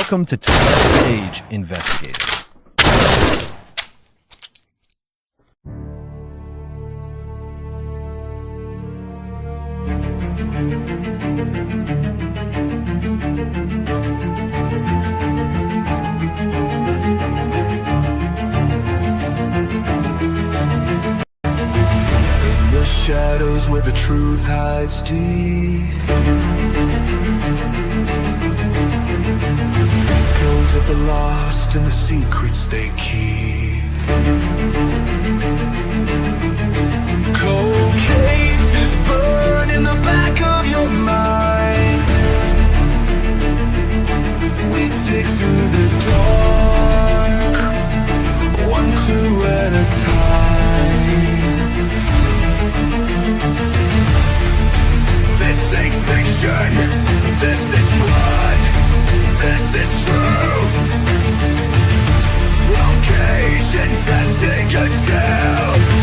Welcome to 12 Gauge Investigative. In the shadows where the truth hides deep, echoes of the lost and the secrets they keep. Cold cases burn in the back of your mind. We dig through the dark, one clue at a time. This ain't fiction, this is blood, this is truth. 12 Gauge Investigative,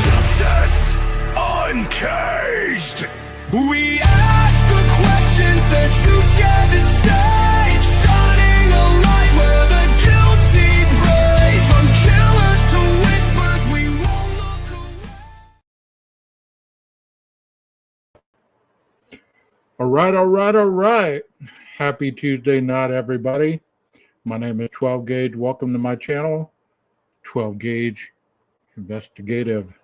justice uncaged. We ask the questions that too scared to say, shining a light where the guilty pray. From killers to whispers, we won't look away. All right. Happy Tuesday night, everybody. My name is 12 Gauge. Welcome to my channel, 12 Gauge Investigative.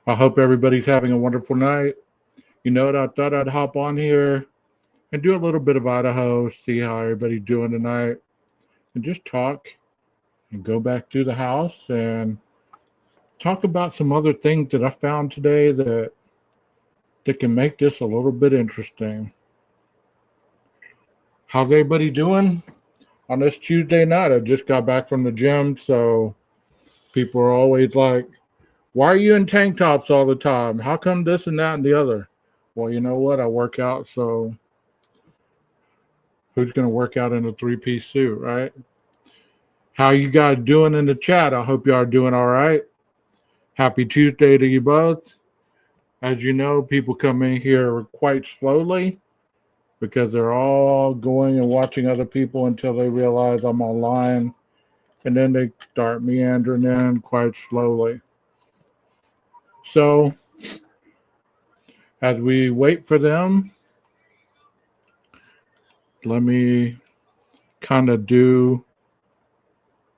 I hope everybody's having a wonderful night. You know what? I thought I'd hop on here and do a little bit of Idaho, see how everybody's doing tonight, and just talk and go back to the house and talk about some other things that I found today that can make this a little bit interesting. How's everybody doing on this Tuesday night? I just got back from the gym, so people are always like, why are you in tank tops all the time? How come this and that and the other? Well, you know what? I work out, so who's going to work out in a three-piece suit, right? How you guys doing in the chat? I hope you are doing all right. Happy Tuesday to you both. As you know, people come in here quite slowly because they're all going and watching other people until they realize I'm online, and then they start meandering in quite slowly. So as we wait for them, let me kind of do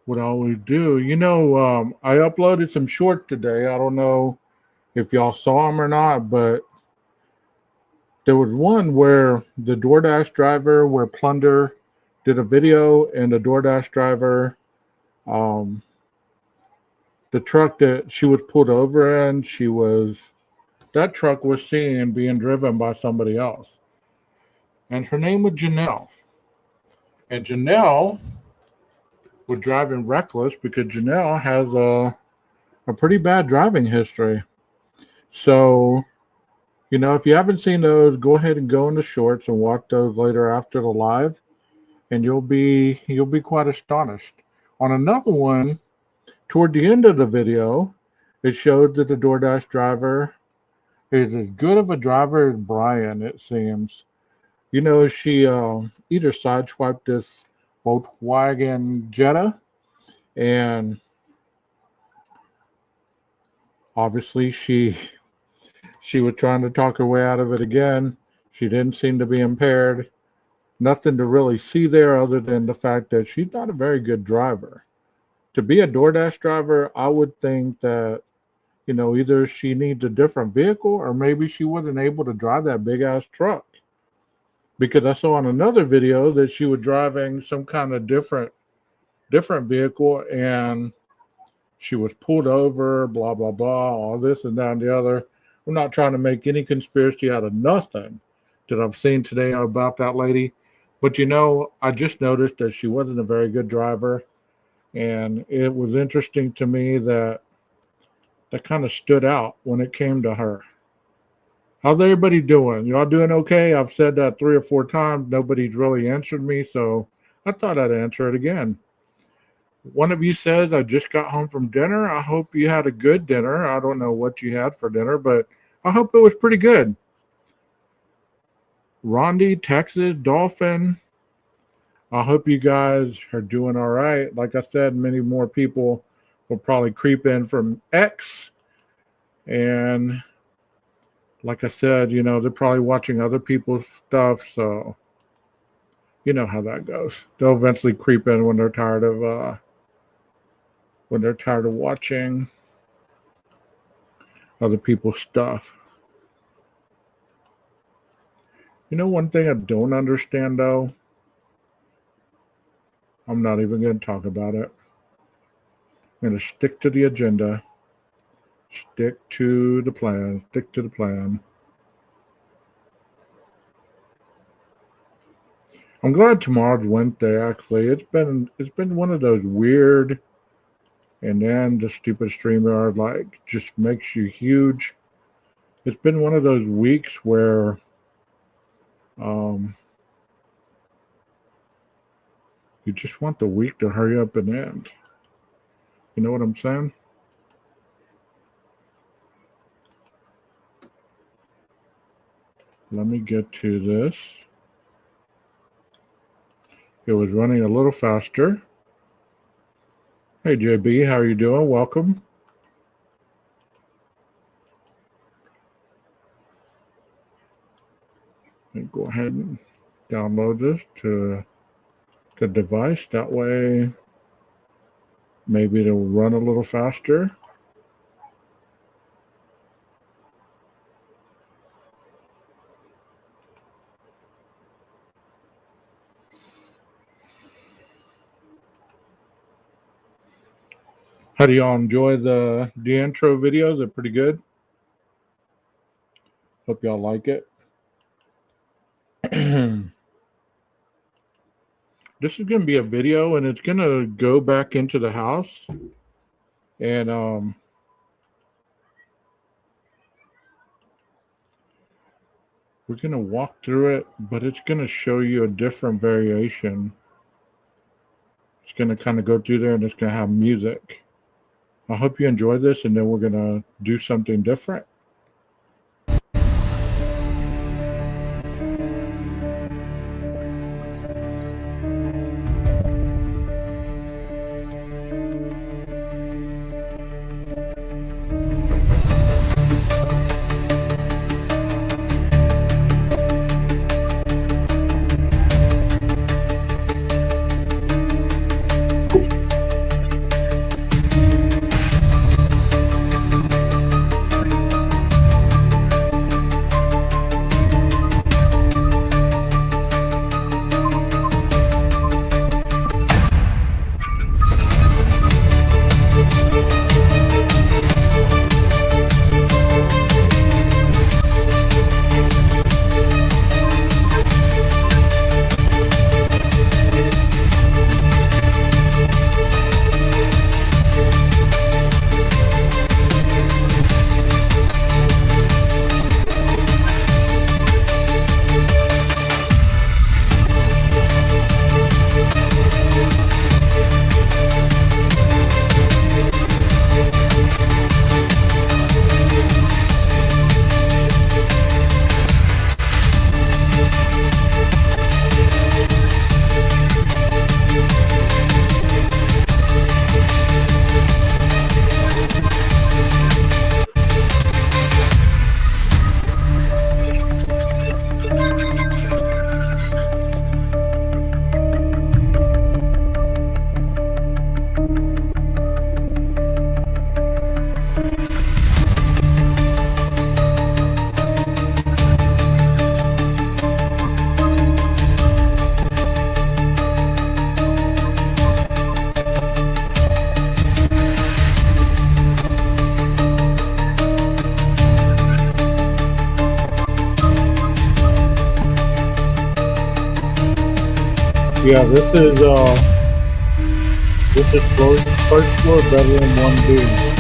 what I always do. You know, I uploaded some shorts today. I don't know if y'all saw them or not, but there was one where the DoorDash driver, where Plunder did a video, and the DoorDash driver, the truck that she was pulled over in, that truck was seen being driven by somebody else. And her name was Janelle. And Janelle was driving reckless because Janelle has a pretty bad driving history. So, you know, if you haven't seen those, go ahead and go into shorts and watch those later after the live, and you'll be quite astonished. On another one, toward the end of the video, it showed that the DoorDash driver is as good of a driver as Brian, it seems. You know, she either sideswiped this Volkswagen Jetta, and obviously she was trying to talk her way out of it again. She didn't seem to be impaired. Nothing to really see there other than the fact that she's not a very good driver. To be a DoorDash driver, I would think that, you know, either she needs a different vehicle or maybe she wasn't able to drive that big-ass truck. Because I saw on another video that she was driving some kind of different vehicle, and she was pulled over, blah, blah, blah, all this and that and the other. I'm not trying to make any conspiracy out of nothing that I've seen today about that lady. But, you know, I just noticed that she wasn't a very good driver. And it was interesting to me that kind of stood out when it came to her. How's everybody doing? Y'all doing okay? I've said that 3 or 4 times. Nobody's really answered me, so I thought I'd answer it again. One of you says, I just got home from dinner. I hope you had a good dinner. I don't know what you had for dinner, but I hope it was pretty good. Rondi, Texas, Dolphin. I hope you guys are doing all right. Like I said, many more people will probably creep in from X. And like I said, they're probably watching other people's stuff. So you know how that goes. They'll eventually creep in when they're tired of watching other people's stuff. One thing I don't understand though, I'm not even going to talk about it. I'm going to stick to the agenda, stick to the plan. I'm glad tomorrow's Wednesday. Actually, it's been one of those weird, and then the stupid StreamYard just makes you huge. It's been one of those weeks where you just want the week to hurry up and end. You know what I'm saying? Let me get to this. It was running a little faster. Hey, JB, how are you doing? Welcome. And go ahead and download this to the device. That way, maybe it'll run a little faster. How do y'all enjoy the intro videos? They're pretty good. Hope y'all like it. This is going to be a video, and it's going to go back into the house. And we're going to walk through it, but it's going to show you a different variation. It's going to kind of go through there, and it's going to have music. I hope you enjoy this, and then we're going to do something different. Yeah, this is first floor bedroom 1B.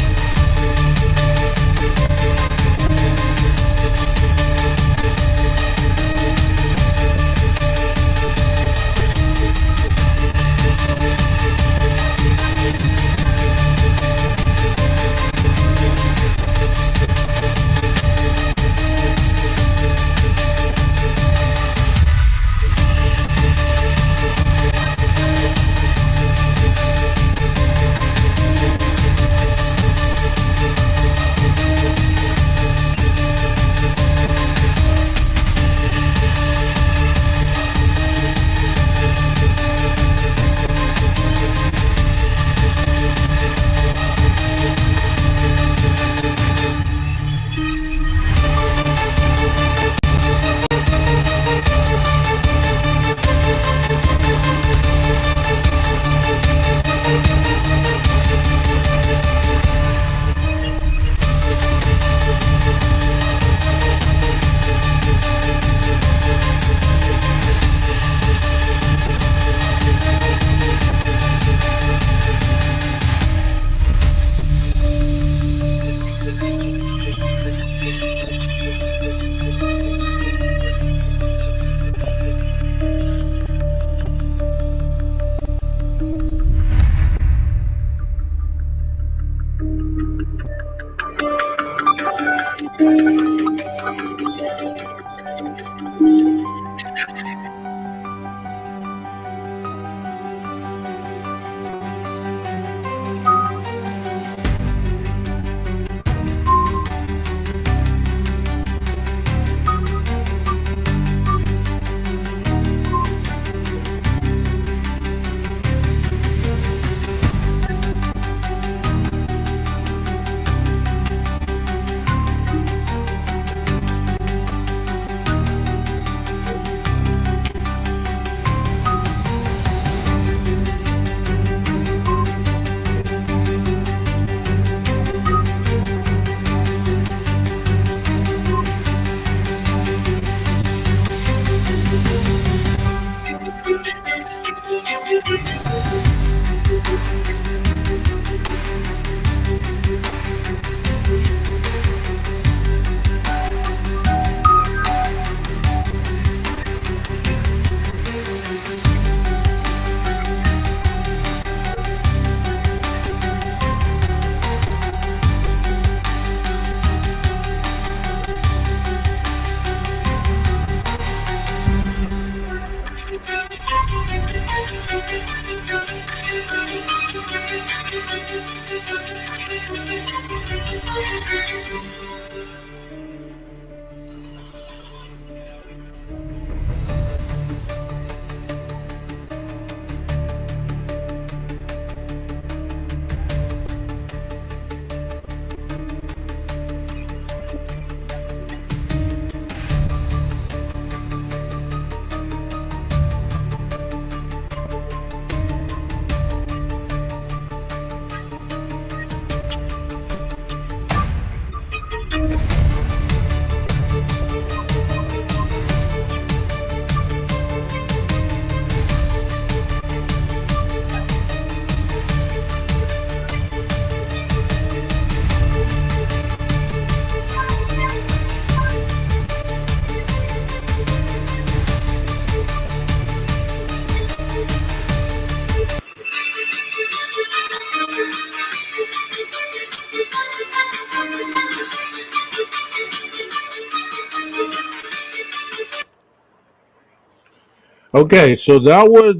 Okay, so that was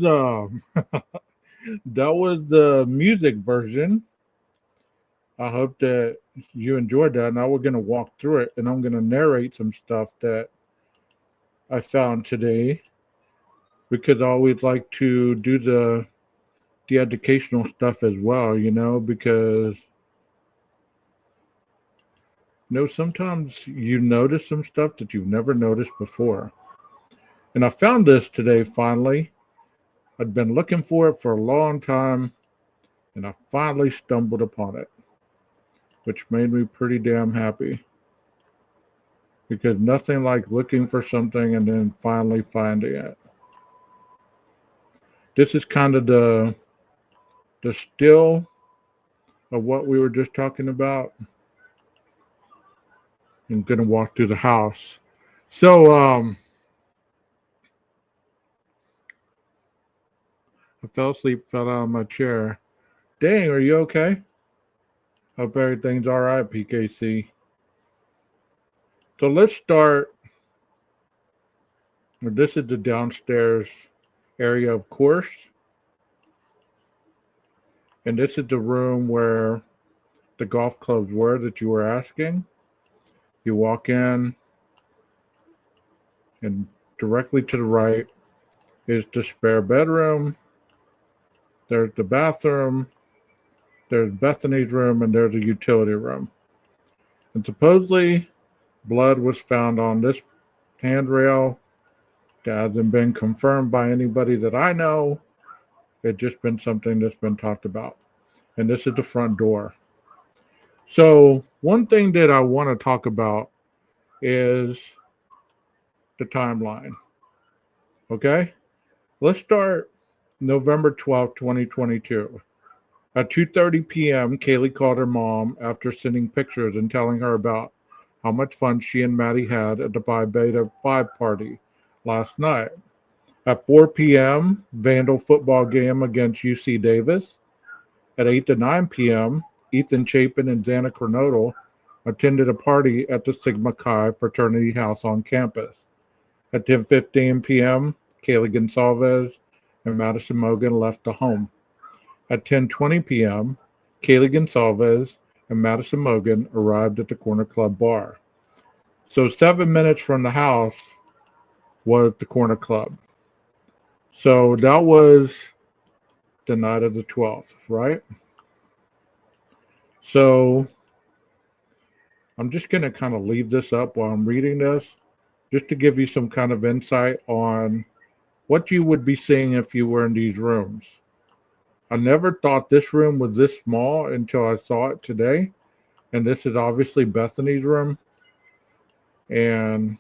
that was the music version. I hope that you enjoyed that. Now we're gonna walk through it, and I'm gonna narrate some stuff that I found today because I always like to do the educational stuff as well. Because sometimes you notice some stuff that you've never noticed before. And I found this today finally. I'd been looking for it for a long time, and I finally stumbled upon it, which made me pretty damn happy. Because nothing like looking for something and then finally finding it. This is kind of the still of what we were just talking about. I'm gonna walk through the house. So I fell asleep, fell out of my chair. Dang, are you okay? Hope everything's all right, PKC. So let's start. This is the downstairs area, of course. And this is the room where the golf clubs were that you were asking. You walk in, and directly to the right is the spare bedroom. There's the bathroom. There's Bethany's room, and there's a utility room. And supposedly, blood was found on this handrail. That hasn't been confirmed by anybody that I know. It's just been something that's been talked about. And this is the front door. So one thing that I want to talk about is the timeline. Okay? Let's start November 12th, 2022. At 2:30 p.m., Kaylee called her mom after sending pictures and telling her about how much fun she and Maddie had at the Pi Beta 5 party last night. At 4 p.m., Vandal football game against UC Davis. At 8 to 9 p.m., Ethan Chapin and Xana Kernodle attended a party at the Sigma Chi fraternity house on campus. At 10:15 p.m., Kaylee Gonsalves and Madison Mogan left the home. At 10:20 p.m., Kaylee Gonsalves and Madison Mogan arrived at the Corner Club bar. So 7 minutes from the house was the Corner Club. So that was the night of the 12th, right? So I'm just going to kind of leave this up while I'm reading this, just to give you some kind of insight on what you would be seeing if you were in these rooms. I never thought this room was this small until I saw it today. And this is obviously Bethany's room. And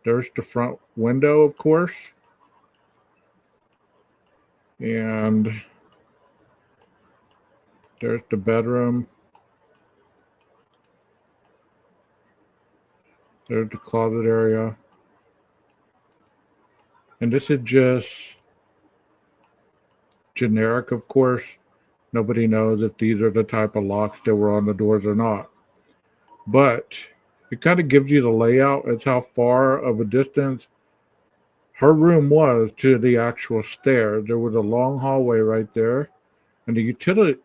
there's the front window, of course. And there's the bedroom. There's the closet area. And this is just generic, of course. Nobody knows if these are the type of locks that were on the doors or not. But it kind of gives you the layout as how far of a distance her room was to the actual stairs. There was a long hallway right there, and the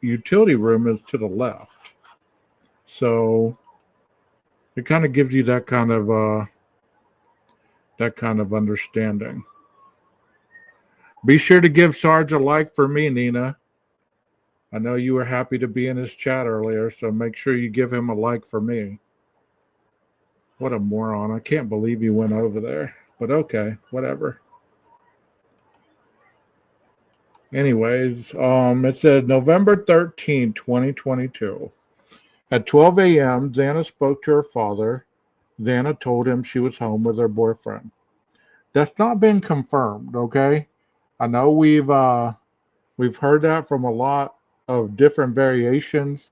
utility room is to the left. So it kind of gives you that kind of understanding. Be sure to give Sarge a like for me, Nina. I know you were happy to be in his chat earlier, so make sure you give him a like for me. What a moron. I can't believe he went over there. But okay, whatever. Anyways, it said November 13, 2022. At 12 a.m., Xana spoke to her father. Xana told him she was home with her boyfriend. That's not been confirmed, okay? I know we've heard that from a lot of different variations,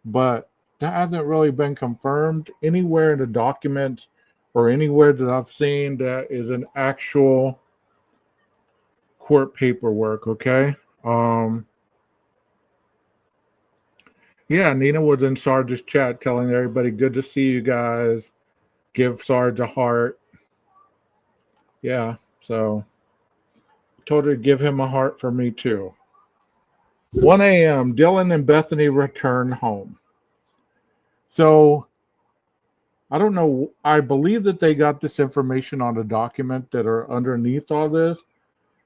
but that hasn't really been confirmed anywhere in the documents or anywhere that I've seen that is an actual court paperwork, okay? Yeah, Nina was in Sarge's chat telling everybody, good to see you guys. Give Sarge a heart. Yeah, so told her to give him a heart for me too. 1 a.m., Dylan and Bethany return home. So I don't know. I believe that they got this information on the document that are underneath all this,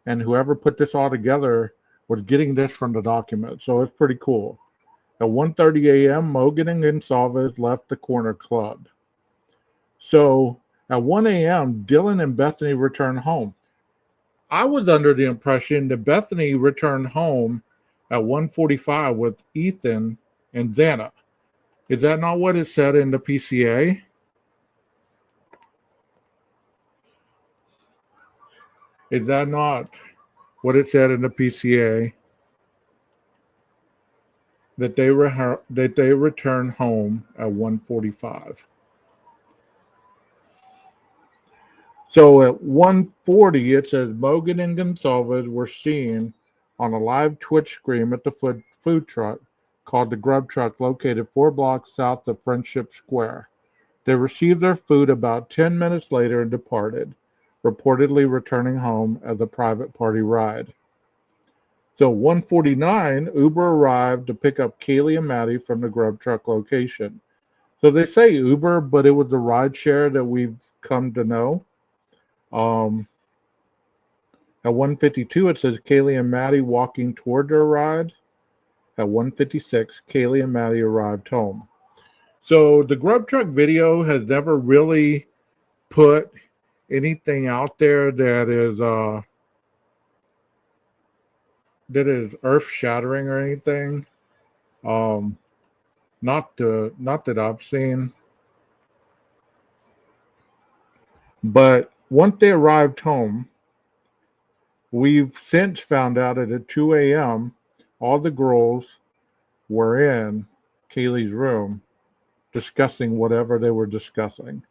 and whoever put this all together was getting this from the document. So it's pretty cool. At 1:30 a.m., Mogan and Gonsalves left the Corner Club. So at 1 a.m., Dylan and Bethany returned home. I was under the impression that Bethany returned home at 1:45 with Ethan and Xana. Is that not what it said in the PCA? Is that not what it said in the PCA? That they return home at 1:45. So at 1:40, it says Mogan and Gonsalves were seen on a live Twitch stream at the food truck called the Grub Truck, located 4 blocks south of Friendship Square. They received their food about 10 minutes later and departed, reportedly returning home as a private party ride. So 1:49, Uber arrived to pick up Kaylee and Maddie from the Grub Truck location. So they say Uber, but it was a ride share that we've come to know. At 1:52, it says Kaylee and Maddie walking toward their ride. At 1:56, Kaylee and Maddie arrived home. So the Grub Truck video has never really put anything out there that is earth-shattering or anything. Not that I've seen. But once they arrived home, we've since found out that at 2 a.m., all the girls were in Kaylee's room discussing whatever they were discussing.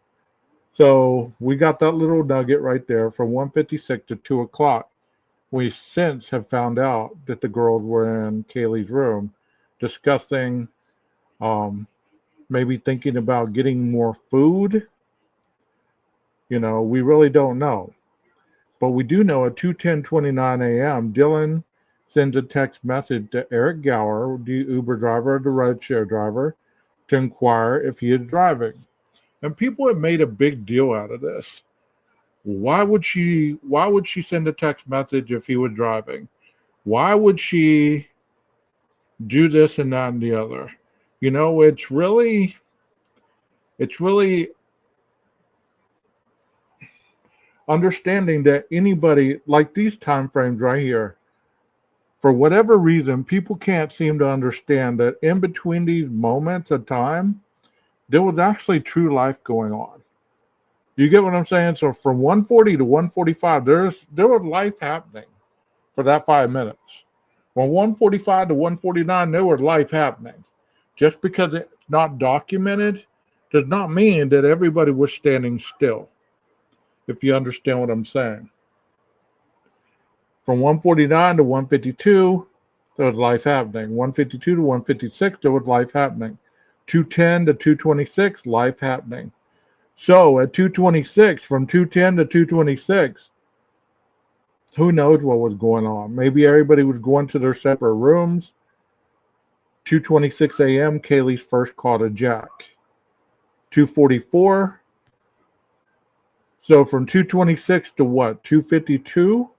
So we got that little nugget right there from 1:56 to 2 o'clock. We since have found out that the girls were in Kaylee's room discussing maybe thinking about getting more food. We really don't know. But we do know at 2:10:29 a.m., Dylan sends a text message to Eric Gower, the Uber driver or the rideshare driver, to inquire if he is driving. And people have made a big deal out of this. Why would she send a text message if he was driving? Why would she do this and that and the other? It's really understanding that anybody, like these time frames right here, for whatever reason, people can't seem to understand that in between these moments of time, there was actually true life going on. You get what I'm saying? So from 140 to 145, there was life happening for that 5 minutes. From 145 to 149, there was life happening. Just because it's not documented does not mean that everybody was standing still, if you understand what I'm saying. From 149 to 152, there was life happening. 152 to 156, there was life happening. 210 to 226, life happening. So at 226, from 210 to 226, who knows what was going on? Maybe everybody was going to their separate rooms. 2:26 a.m., Kaylee's first call to Jack. 2:44. So from 2:26 to what? 2:52.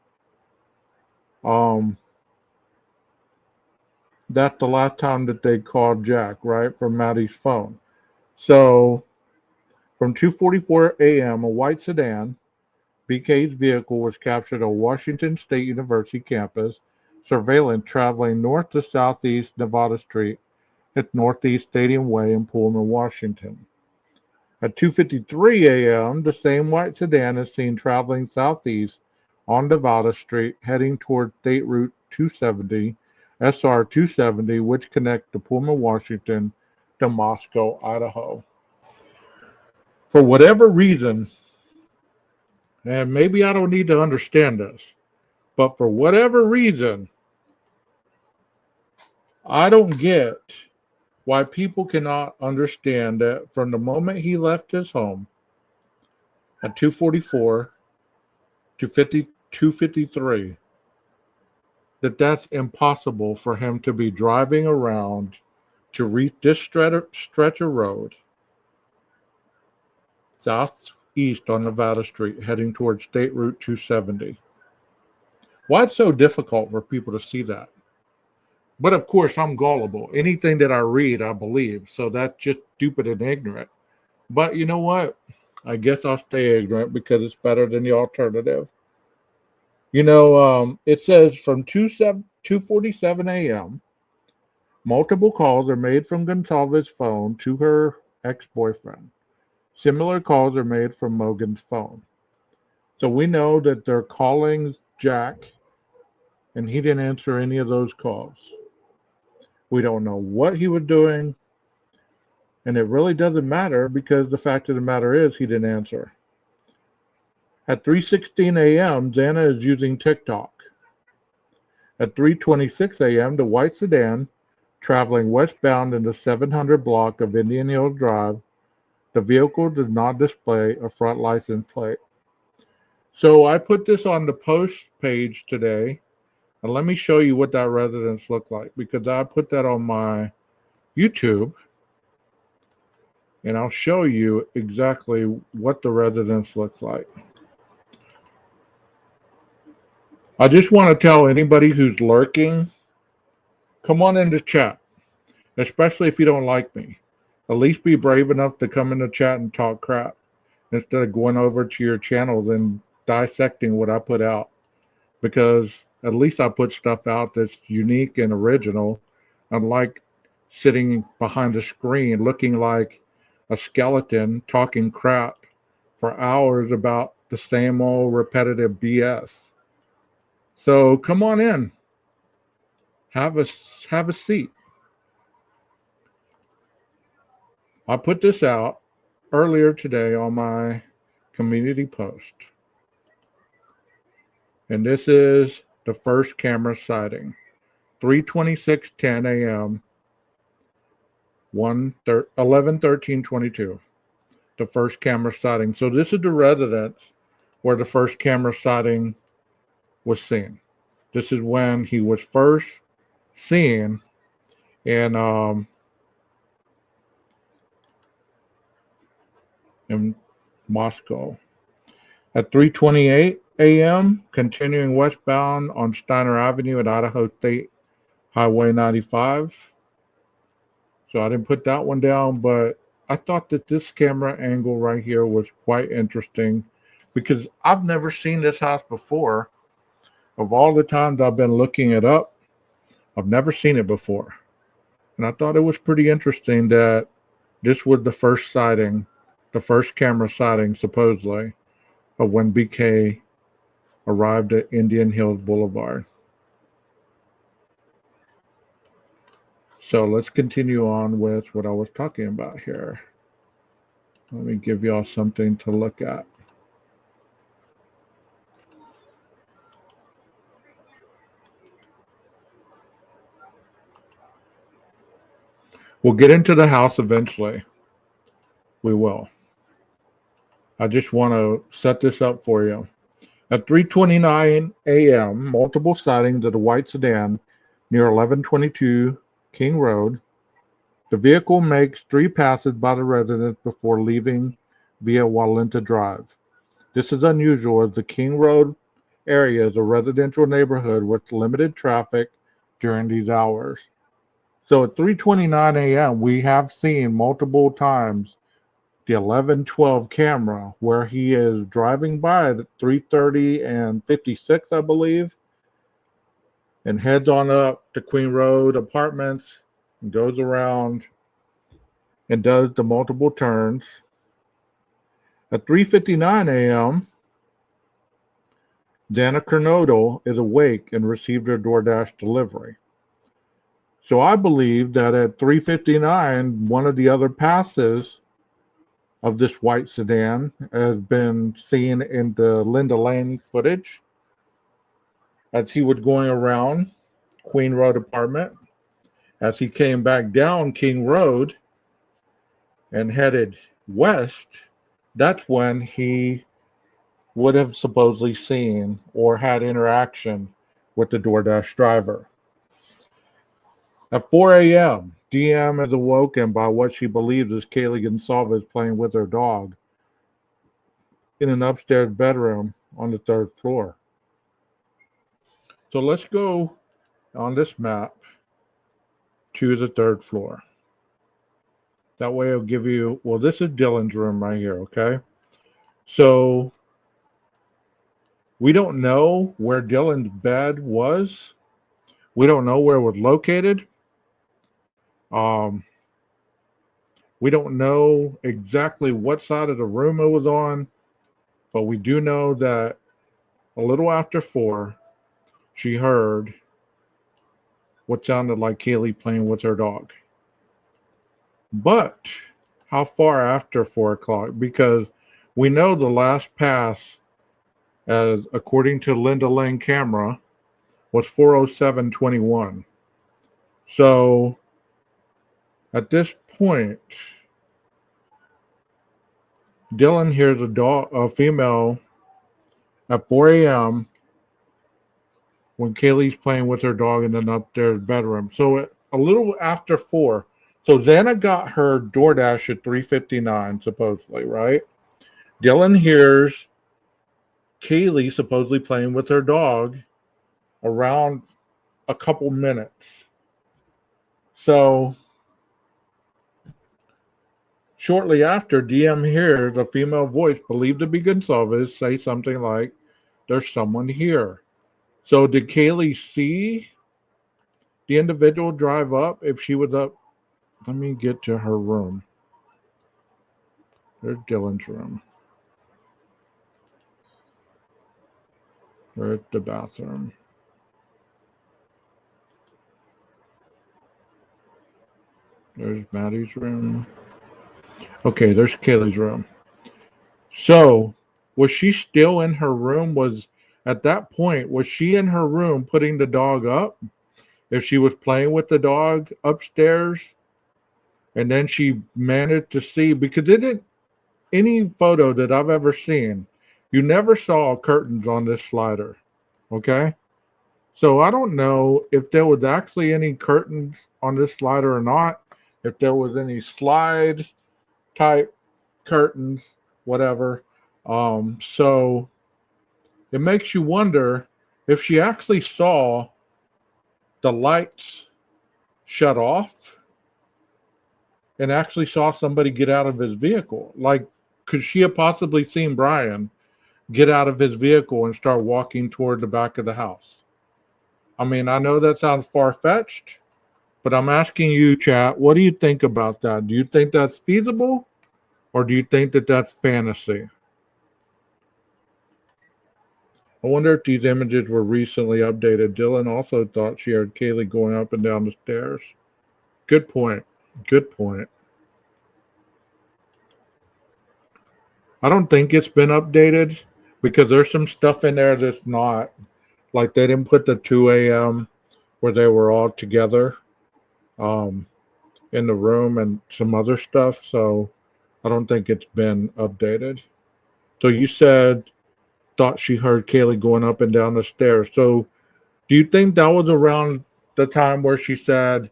That's the last time that they called Jack, right, from Maddie's phone. So from 2:44 a.m., a white sedan, BK's vehicle, was captured on Washington State University campus, surveillance traveling north to southeast Nevada Street at Northeast Stadium Way in Pullman, Washington. At 2:53 a.m., the same white sedan is seen traveling southeast on Nevada Street, heading toward State Route 270, SR 270, which connects to Pullman, Washington to Moscow, Idaho. For whatever reason, and maybe I don't need to understand this, but for whatever reason, I don't get why people cannot understand that from the moment he left his home at 2:44 to 2:53, that's impossible for him to be driving around to reach this stretch of road southeast on Nevada Street, heading towards State Route 270. Why it's so difficult for people to see that? But of course, I'm gullible. Anything that I read, I believe. So that's just stupid and ignorant. But you know what? I guess I'll stay ignorant because it's better than the alternative. It says from 2:47 a.m., multiple calls are made from Gonsalves' phone to her ex-boyfriend. Similar calls are made from Mogan's phone. So we know that they're calling Jack, and he didn't answer any of those calls. We don't know what he was doing, and it really doesn't matter because the fact of the matter is he didn't answer. At 3:16 a.m., Xana is using TikTok. At 3:26 a.m., the white sedan traveling westbound in the 700 block of Indian Hills Drive, the vehicle does not display a front license plate. So I put this on the post page today, and let me show you what that residence looked like, because I put that on my YouTube, and I'll show you exactly what the residence looks like. I just want to tell anybody who's lurking, come on into chat, especially if you don't like me. At least be brave enough to come into chat and talk crap instead of going over to your channel and dissecting what I put out. Because at least I put stuff out that's unique and original, unlike sitting behind a screen looking like a skeleton talking crap for hours about the same old repetitive BS. So come on in. Have a seat. I put this out earlier today on my community post. And this is the first camera sighting. 3:26:10 a.m. 11/13/22. The first camera sighting. So this is the residence where the first camera sighting was seen. This is when he was first seen in Moscow. At 3:28 a.m., continuing westbound on Steiner Avenue at Idaho State Highway 95. So I didn't put that one down, but I thought that this camera angle right here was quite interesting because I've never seen this house before. Of all the times I've been looking it up, I've never seen it before. And I thought it was pretty interesting that this was the first sighting, the first camera sighting, supposedly, of when BK arrived at Indian Hills Boulevard. So let's continue on with what I was talking about here. Let me give y'all something to look at. We'll get into the house eventually. We will. I just want to set this up for you. At 3:29 a.m., multiple sightings of the white sedan near 1122 King Road. The vehicle makes 3 passes by the residence before leaving via Walenta Drive. This is unusual as the King Road area is a residential neighborhood with limited traffic during these hours. So at 3:29 a.m., we have seen multiple times the 1112 camera where he is driving by at 3:30 and 56, I believe, and heads on up to Queen Road Apartments and goes around and does the multiple turns. At 3:59 a.m., Dana Kernodle is awake and received her DoorDash delivery. So I believe that at 3:59, one of the other passes of this white sedan has been seen in the Linda Lane footage as he was going around Queen Road Apartment. As he came back down King Road and headed west, that's when he would have supposedly seen or had interaction with the DoorDash driver. At 4 a.m., DM is awoken by what she believes is Kaylee Gonsalves playing with her dog in an upstairs bedroom on the 3rd floor. So let's go on this map to the 3rd floor. That way it'll give you, well, this is Dylan's room right here, okay? So we don't know where Dylan's bed was. We don't know where it was located. We don't know exactly what side of the room it was on, but we do know that a little after 4, she heard what sounded like Kaylee playing with her dog. But how far after 4 o'clock? Because we know the last pass, as according to Linda Lane camera, was 4:07:21. So at this point, Dylan hears a female at 4 a.m. when Kaylee's playing with her dog in an upstairs bedroom. So a little after 4. So Xana got her DoorDash at 3:59, supposedly, right? Dylan hears Kaylee supposedly playing with her dog around a couple minutes. So shortly after, DM hears a female voice believed to be Gonsalves say something like, "There's someone here." So did Kaylee see the individual drive up? If she was up, let me get to her room. There's Dylan's room. There's the bathroom. There's Maddie's room. Okay, there's Kaylee's room. So, was she still in her room? At that point, was she in her room putting the dog up? If she was playing with the dog upstairs, And then she managed to see, because it didn't, any photo that I've ever seen, you never saw curtains on this slider. Okay. So I don't know if there was actually any curtains on this slider or not, if there was any slide type curtains, whatever. So it makes you wonder if she actually saw the lights shut off and actually saw somebody get out of his vehicle. Like, could she have possibly seen Brian get out of his vehicle and start walking toward the back of the house? I mean, I know that sounds far-fetched, but I'm asking you, chat, what do you think about that? Do you think that's feasible, or do you think that that's fantasy? I wonder if these images were recently updated. Dylan also thought she heard Kaylee going up and down the stairs. Good point. Good point. I don't think it's been updated because there's some stuff in there that's not. Like, they didn't put the 2 a.m. where they were all together in the room and some other stuff. So I don't think it's been updated. So you said thought she heard Kaylee going up and down the stairs. So do you think that was around the time where she said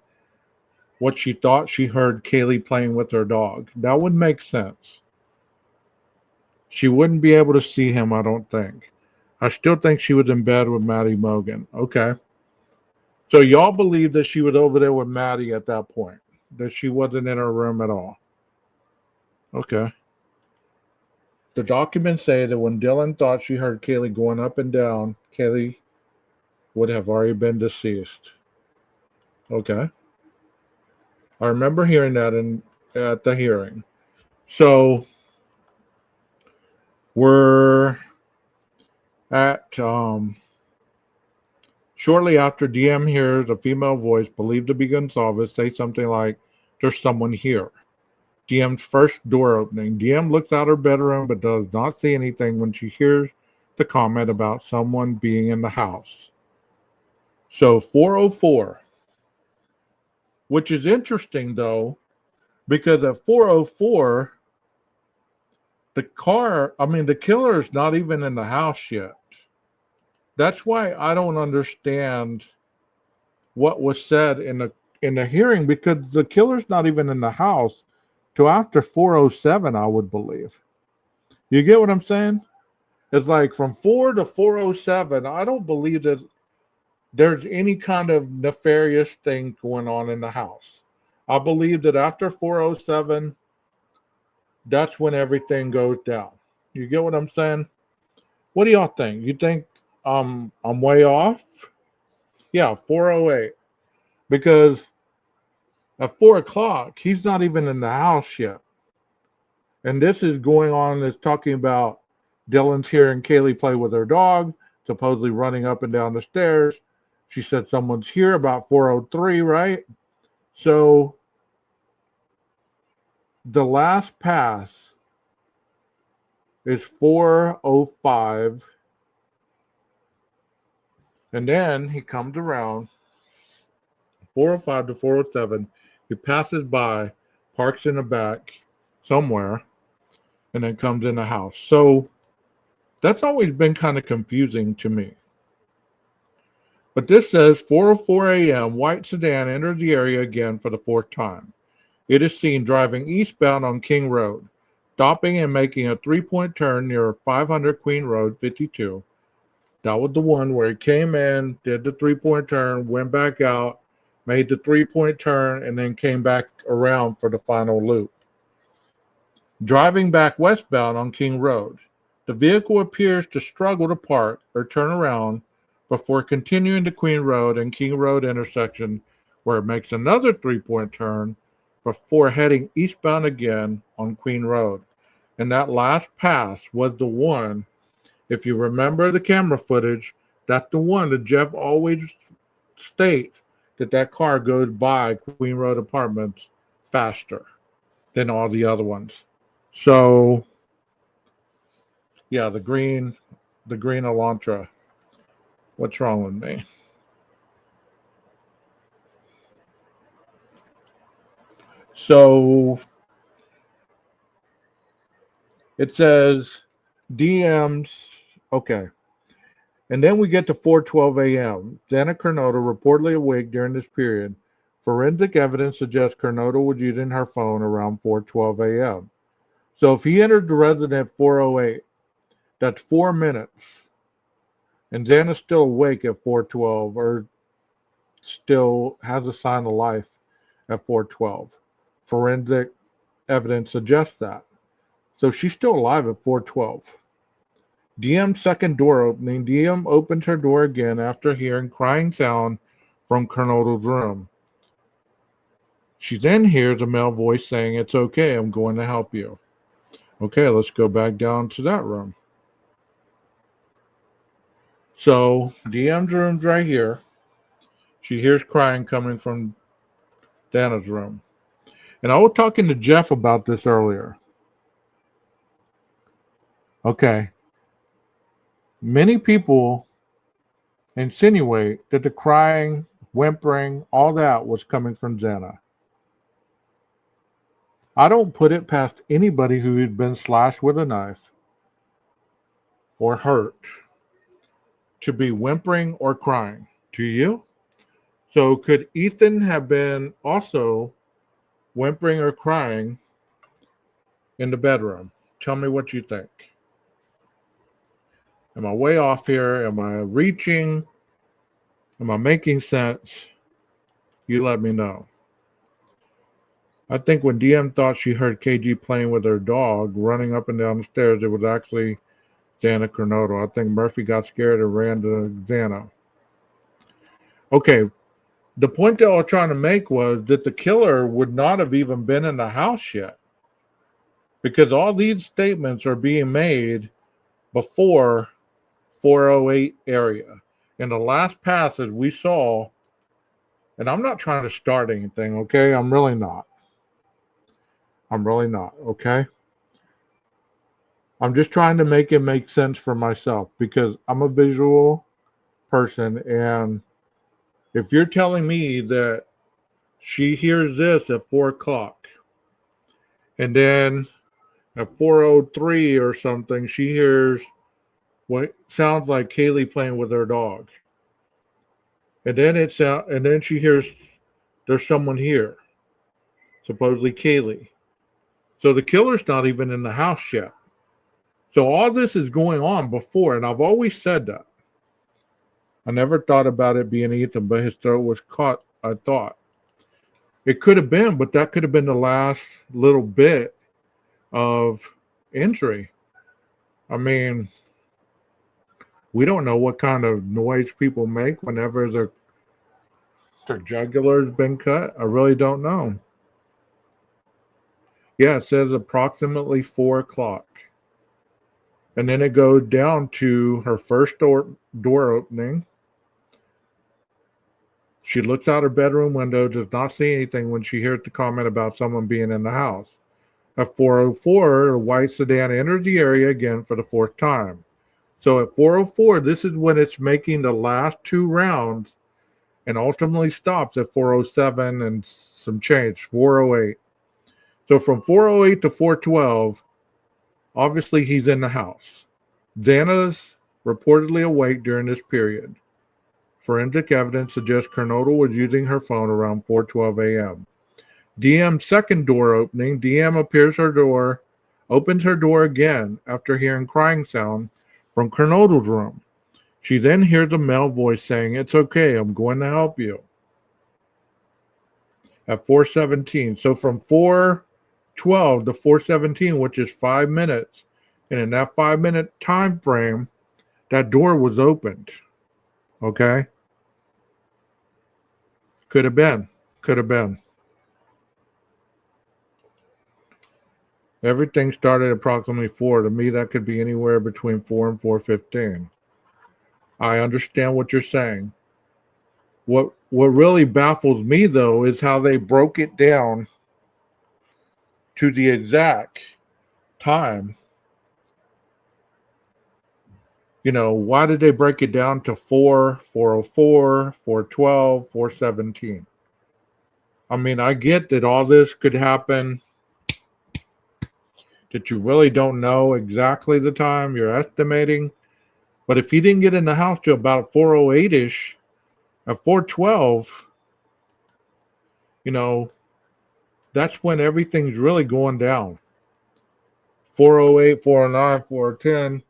what she thought she heard Kaylee playing with her dog? That would make sense. She wouldn't be able to see him, I don't think. I still think she was in bed with Maddie Mogan. Okay. So y'all believe that she was over there with Maddie at that point, that she wasn't in her room at all. Okay. The documents say that when Dylan thought she heard Kaylee going up and down, Kaylee would have already been deceased. Okay. I remember hearing that at the hearing. So we're at shortly after DM hears a female voice believed to be Gonsalves say something like, "There's someone here." DM's first door opening. DM looks out her bedroom but does not see anything when she hears the comment about someone being in the house. So 404, which is interesting though, because at 404, the killer is not even in the house yet. That's why I don't understand what was said in the hearing, because the killer's not even in the house till after 407, I would believe. You get what I'm saying? It's like from 4 to 407, I don't believe that there's any kind of nefarious thing going on in the house. I believe that after 407, that's when everything goes down. You get what I'm saying? What do y'all think? You think I'm way off? Yeah, 408. Because at 4 o'clock, he's not even in the house yet. And this is going on, it's talking about Dylan's hearing Kaylee play with her dog, supposedly running up and down the stairs. She said someone's here about 403, right? So the last pass is 405. And then he comes around 405 to 407. He passes by, parks in the back somewhere, and then comes in the house. So that's always been kind of confusing to me. But this says 4:04 a.m. white sedan enters the area again for the fourth time. It is seen driving eastbound on King Road, stopping and making a three-point turn near 500 Queen Road 52. That was the one where he came in, did the three-point turn, went back out, made the three-point turn, and then came back around for the final loop. Driving back westbound on King Road, the vehicle appears to struggle to park or turn around before continuing to Queen Road and King Road intersection, where it makes another three-point turn before heading eastbound again on Queen Road. And that last pass was the one, if you remember the camera footage, that's the one that Jeff always states that car goes by Queen Road Apartments faster than all the other ones. So, yeah, the green Elantra. What's wrong with me? So it says DMs. Okay. And then we get to 4:12 a.m. Xana Kernodle reportedly awake during this period. Forensic evidence suggests Kernodle was using her phone around 4:12 a.m. So if he entered the residence at 4:08, that's 4 minutes. And Xana's still awake at 4:12 or still has a sign of life at 4:12. Forensic evidence suggests that. So she's still alive at 4:12. DM's second door opening. DM opens her door again after hearing crying sound from Kernodle's room. She then hears a male voice saying, "It's okay, I'm going to help you." Okay, let's go back down to that room. So DM's room's right here. She hears crying coming from Dana's room. And I was talking to Jeff about this earlier. Okay. Many people insinuate that the crying, whimpering, all that was coming from Xana. I don't put it past anybody who had been slashed with a knife or hurt to be whimpering or crying. Do you? So could Ethan have been also whimpering or crying in the bedroom? Tell me what you think. Am I way off here? Am I reaching? Am I making sense? You let me know. I think when DM thought she heard KG playing with her dog running up and down the stairs, it was actually Xana Kernodle. I think Murphy got scared and ran to Xana. Okay, the point that I was trying to make was that the killer would not have even been in the house yet, because all these statements are being made before 408 area. In the last passage we saw, and I'm not trying to start anything, okay? I'm really not, okay? I'm just trying to make it make sense for myself because I'm a visual person, and if you're telling me that she hears this at 4 o'clock, and then at 4:03 or something, she hears what sounds like Kaylee playing with her dog, and then she hears there's someone here, supposedly Kaylee. So the killer's not even in the house yet. So all this is going on before, and I've always said that. I never thought about it being Ethan, but his throat was cut, I thought. It could have been, but that could have been the last little bit of injury. I mean, we don't know what kind of noise people make whenever their jugular has been cut. I really don't know. Yeah, it says approximately 4 o'clock. And then it goes down to her first door opening. She looks out her bedroom window, does not see anything when she hears the comment about someone being in the house. At 4:04, a white sedan enters the area again for the fourth time. So at 4:04, this is when it's making the last two rounds and ultimately stops at 4:07 and some change, 4:08. So from 4:08 to 4:12, obviously he's in the house. Xana's reportedly awake during this period. Forensic evidence suggests Kernodle was using her phone around 4:12 a.m. DM's second door opening. DM opens her door again after hearing crying sound from Kernodle's room. She then hears a male voice saying, "It's okay, I'm going to help you." At 4:17. So from 4:12 to 4:17, which is 5 minutes, and in that 5-minute time frame, that door was opened. Okay? Could have been. Everything started at approximately 4. To me, that could be anywhere between 4 and 4:15. I understand what you're saying. What really baffles me, though, is how they broke it down to the exact time. You know, why did they break it down to 4, 4:04, 4:12, 4:17? I mean, I get that all this could happen, that you really don't know exactly the time, you're estimating. But if he didn't get in the house till about 4:08-ish, at 4:12, you know, that's when everything's really going down. 4:08, 4:09, 4:10,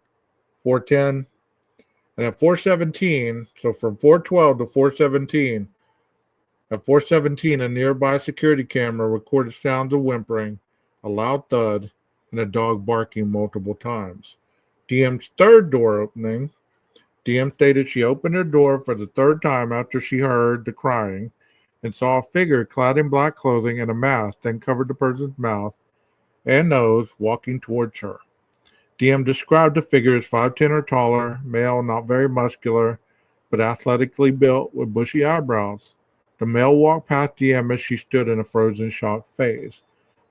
4:10, and at 4:17, so from 4:12 to 4:17, at 4:17, a nearby security camera recorded sounds of whimpering, a loud thud, and a dog barking multiple times. DM's third door opening, DM stated she opened her door for the third time after she heard the crying and saw a figure clad in black clothing and a mask, then covered the person's mouth and nose, walking towards her. DM described the figure as 5'10" or taller, male, not very muscular, but athletically built with bushy eyebrows. The male walked past DM as she stood in a frozen shock phase.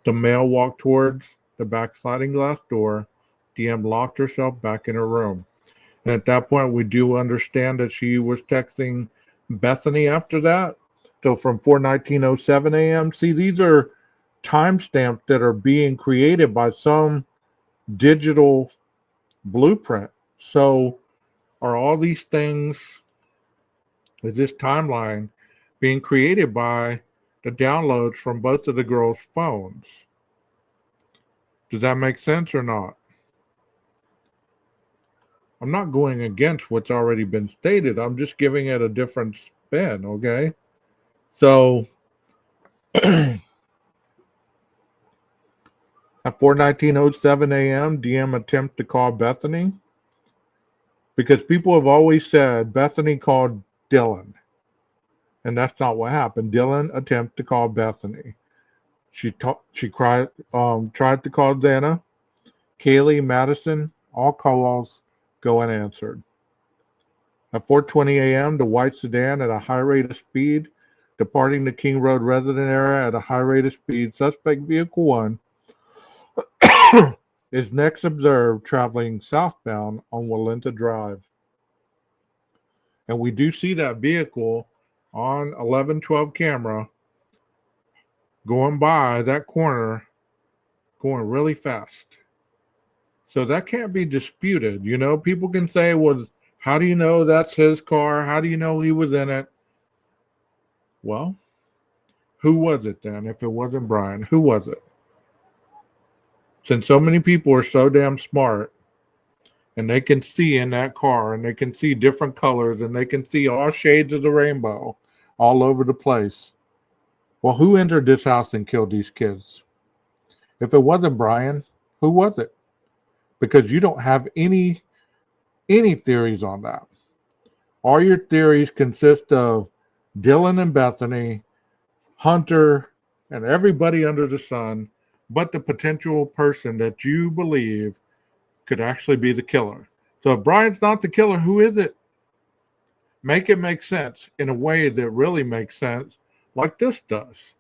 The male walked towards the backsliding glass door. DM locked herself back in her room. And at that point, we do understand that she was texting Bethany after that. So from 4:19:07 a.m. See, these are timestamps that are being created by some digital blueprint. So are all these things, is this timeline being created by the downloads from both of the girls' phones? Does that make sense or not? I'm not going against what's already been stated. I'm just giving it a different spin, okay? So at 4:19:07 a.m., DM attempts to call Bethany because people have always said Bethany called Dylan, and that's not what happened. Dylan attempts to call Bethany. She tried to call Dana, Kaylee, Madison. All calls go unanswered. At 4:20 a.m., the white sedan at a high rate of speed, departing the King Road resident area at a high rate of speed. Suspect vehicle 1 is next observed traveling southbound on Walenta Drive. And we do see that vehicle on 1112 camera going by that corner, going really fast. So that can't be disputed. You know, people can say, well, how do you know that's his car? How do you know he was in it? Well, who was it then? If it wasn't Brian, who was it? Since so many people are so damn smart and they can see in that car and they can see different colors and they can see all shades of the rainbow all over the place. Well, who entered this house and killed these kids? If it wasn't Brian, who was it? Because you don't have any theories on that. All your theories consist of Dylan and Bethany, Hunter, and everybody under the sun, but the potential person that you believe could actually be the killer. So if Brian's not the killer, who is it? Make it make sense in a way that really makes sense, like this does.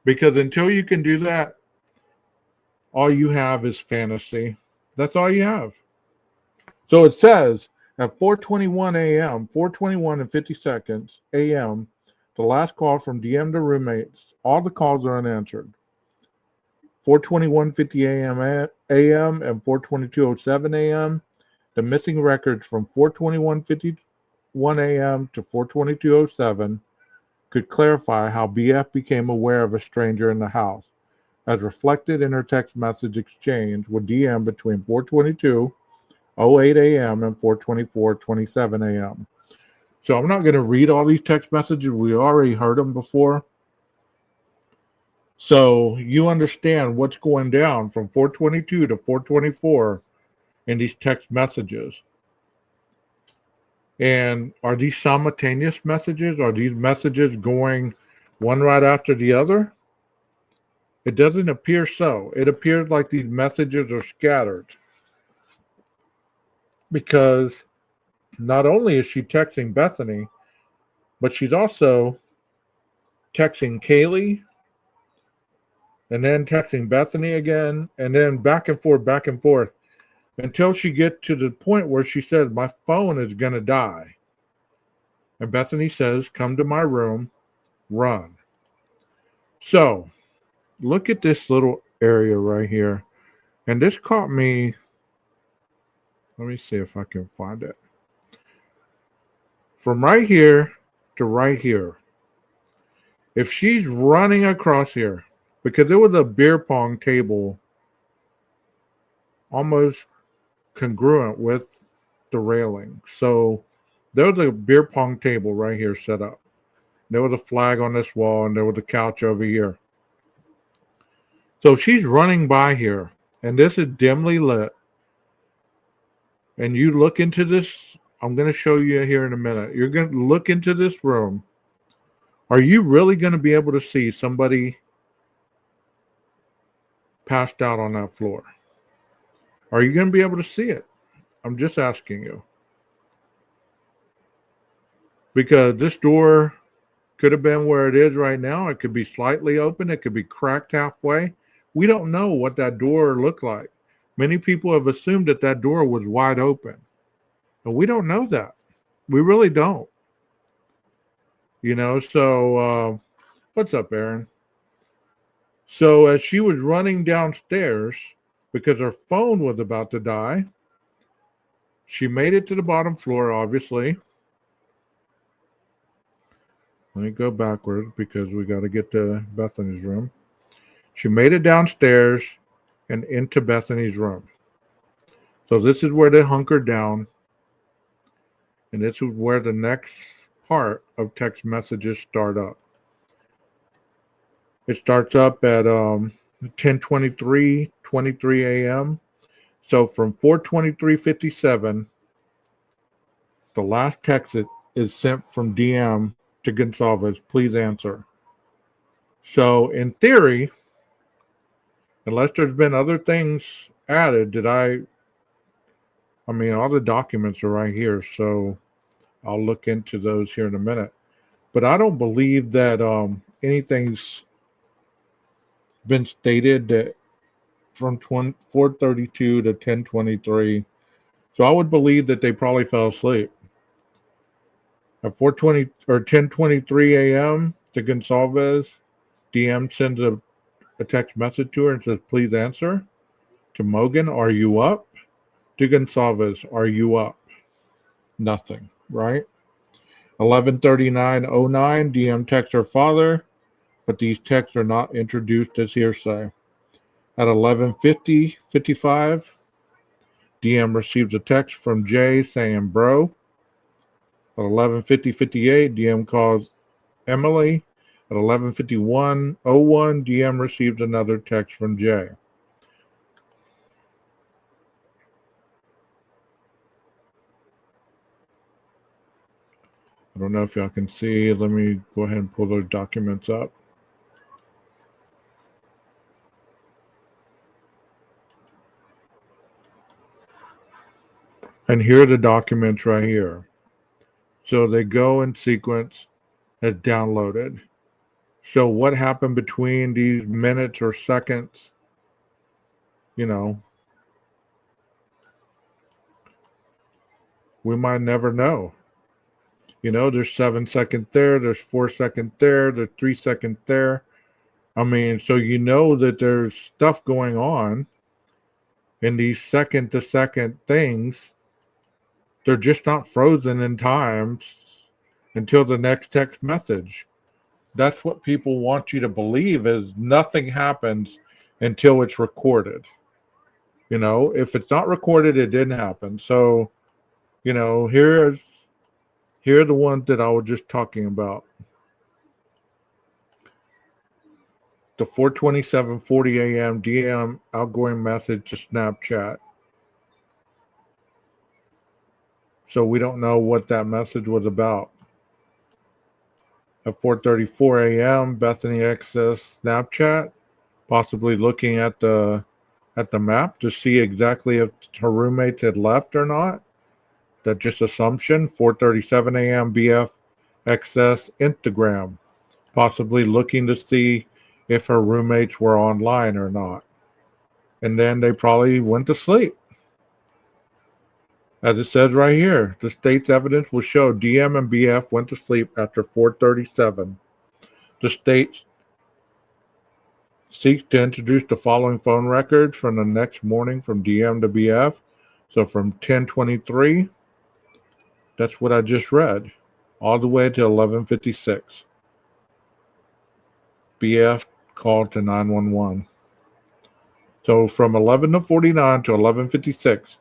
Because until you can do that, all you have is fantasy. That's all you have. So it says at 4:21 a.m., 4:21 and 50 seconds a.m., the last call from DM to roommates. All the calls are unanswered. 4:21:50 a.m. and 4:22:07 a.m. The missing records from 4:21:51 a.m. to 4:22:07 could clarify how BF became aware of a stranger in the house, as reflected in her text message exchange with DM between 4:22:08 a.m. and 4:24:27 a.m. So I'm not going to read all these text messages. We already heard them before. So you understand what's going down from 4:22 to 4:24 in these text messages. And are these simultaneous messages? Are these messages going one right after the other? It doesn't appear so. It appears like these messages are scattered. Because not only is she texting Bethany, but she's also texting Kaylee, and then texting Bethany again, and then back and forth, until she gets to the point where she says, my phone is going to die. And Bethany says, come to my room, run. So look at this little area right here. And this caught me. Let me see if I can find it. From right here to right here. If she's running across here, because there was a beer pong table almost congruent with the railing. So there was a beer pong table right here set up. There was a flag on this wall, and there was a couch over here. So she's running by here, and this is dimly lit. And you look into this, I'm going to show you here in a minute. You're going to look into this room. Are you really going to be able to see somebody passed out on that floor? Are you going to be able to see it? I'm just asking you. Because this door could have been where it is right now. It could be slightly open. It could be cracked halfway. We don't know what that door looked like. Many people have assumed that that door was wide open. And we don't know that. We really don't. So what's up, Aaron? So as she was running downstairs, because her phone was about to die, she made it to the bottom floor, obviously. Let me go backwards because we got to get to Bethany's room. She made it downstairs and into Bethany's room. So this is where they hunkered down. And this is where the next part of text messages start up. It starts up at 10:23 a.m. So from 4:23:57, the last text is sent from DM to Gonsalves. Please answer. So in theory, unless there's been other things added, all the documents are right here. So I'll look into those here in a minute. But I don't believe that anything's been stated that from 4:32 to 10:23. So I would believe that they probably fell asleep. At 4:20 or 10:23 a.m. to Gonsalves, DM sends a text message to her and says, please answer. To Mogan, are you up? To Gonsalves, are you up? Nothing, right? 11:39:09, DM texts her father, but these texts are not introduced as hearsay. At 11:55, DM receives a text from Jay saying, bro. At 11:58, DM calls Emily. At 11:51:01, DM receives another text from Jay. I don't know if y'all can see. Let me go ahead and pull those documents up. And here are the documents right here. So they go in sequence as downloaded. So what happened between these minutes or seconds, we might never know. There's 7 seconds there, there's 4 seconds there, there's 3 seconds there. So that there's stuff going on in these second to second things. They're just not frozen in time until the next text message. That's what people want you to believe, is nothing happens until it's recorded. If it's not recorded, it didn't happen. So, here are the ones that I was just talking about. The 4:27:40 a.m. DM outgoing message to Snapchat. So we don't know what that message was about. At 4:34 a.m., Bethany accessed Snapchat, possibly looking at the map to see exactly if her roommates had left or not. That's just assumption. 4:37 a.m., BF accessed Instagram, possibly looking to see if her roommates were online or not. And then they probably went to sleep. As it says right here, the state's evidence will show DM and BF went to sleep after 4:37. The state seeks to introduce the following phone records from the next morning from DM to BF. So from 10:23, that's what I just read, all the way to 11:56. BF called to 911. So from 11:49 to 11:56,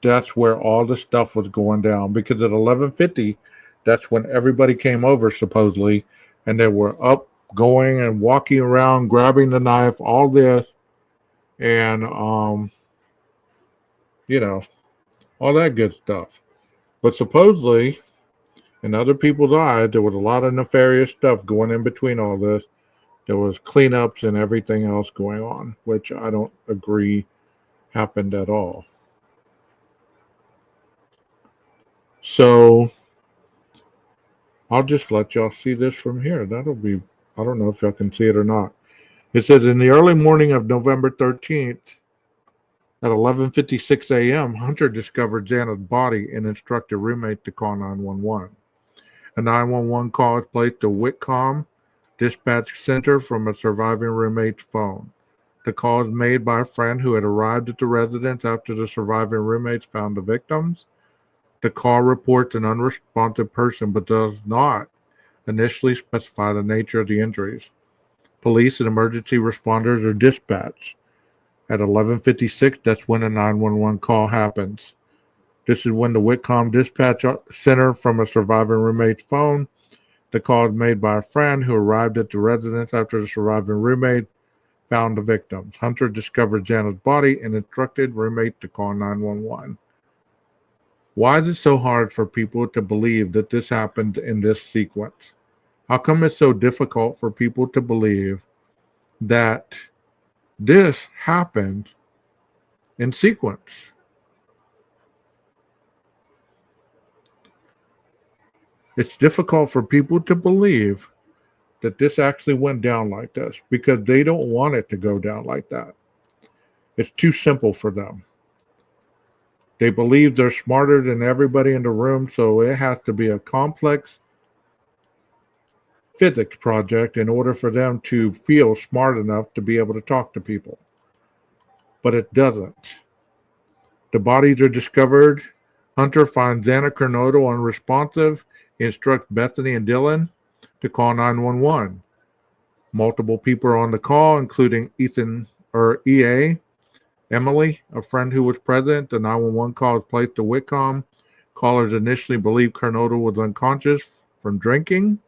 that's where all the stuff was going down. Because at 11:50, that's when everybody came over supposedly, and they were up, going and walking around, grabbing the knife, all this, and you know, all that good stuff. But supposedly, in other people's eyes, there was a lot of nefarious stuff going in between all this. There was cleanups and everything else going on, which I don't agree happened at all. So I'll just let y'all see this from here. That'll be, I don't know if y'all can see it or not. It says in the early morning of November 13th at 11:56 a.m., Hunter discovered Xana's body and instructed roommate to call 911. A 911 call is placed to Whitcomb Dispatch Center from a surviving roommate's phone. The call is made by a friend who had arrived at the residence after the surviving roommates found the victims. The call reports an unresponsive person but does not initially specify the nature of the injuries. Police and emergency responders are dispatched. At 11:56, that's when a 911 call happens. This is when the Whitcomb Dispatch Center from a surviving roommate's phone. The call is made by a friend who arrived at the residence after the surviving roommate found the victims. Hunter discovered Xana's body and instructed roommate to call 911. Why is it so hard for people to believe that this happened in this sequence? How come it's so difficult for people to believe that this happened in sequence? It's difficult for people to believe that this actually went down like this because they don't want it to go down like that. It's too simple for them. They believe they're smarter than everybody in the room, so it has to be a complex physics project in order for them to feel smart enough to be able to talk to people. But it doesn't. The bodies are discovered. Hunter finds Xana Cornoto unresponsive. He instructs Bethany and Dylan to call 911. Multiple people are on the call, including EA, Emily, a friend who was present. The 911 call is placed to Whitcomb. Callers initially believed Cornoto was unconscious from drinking.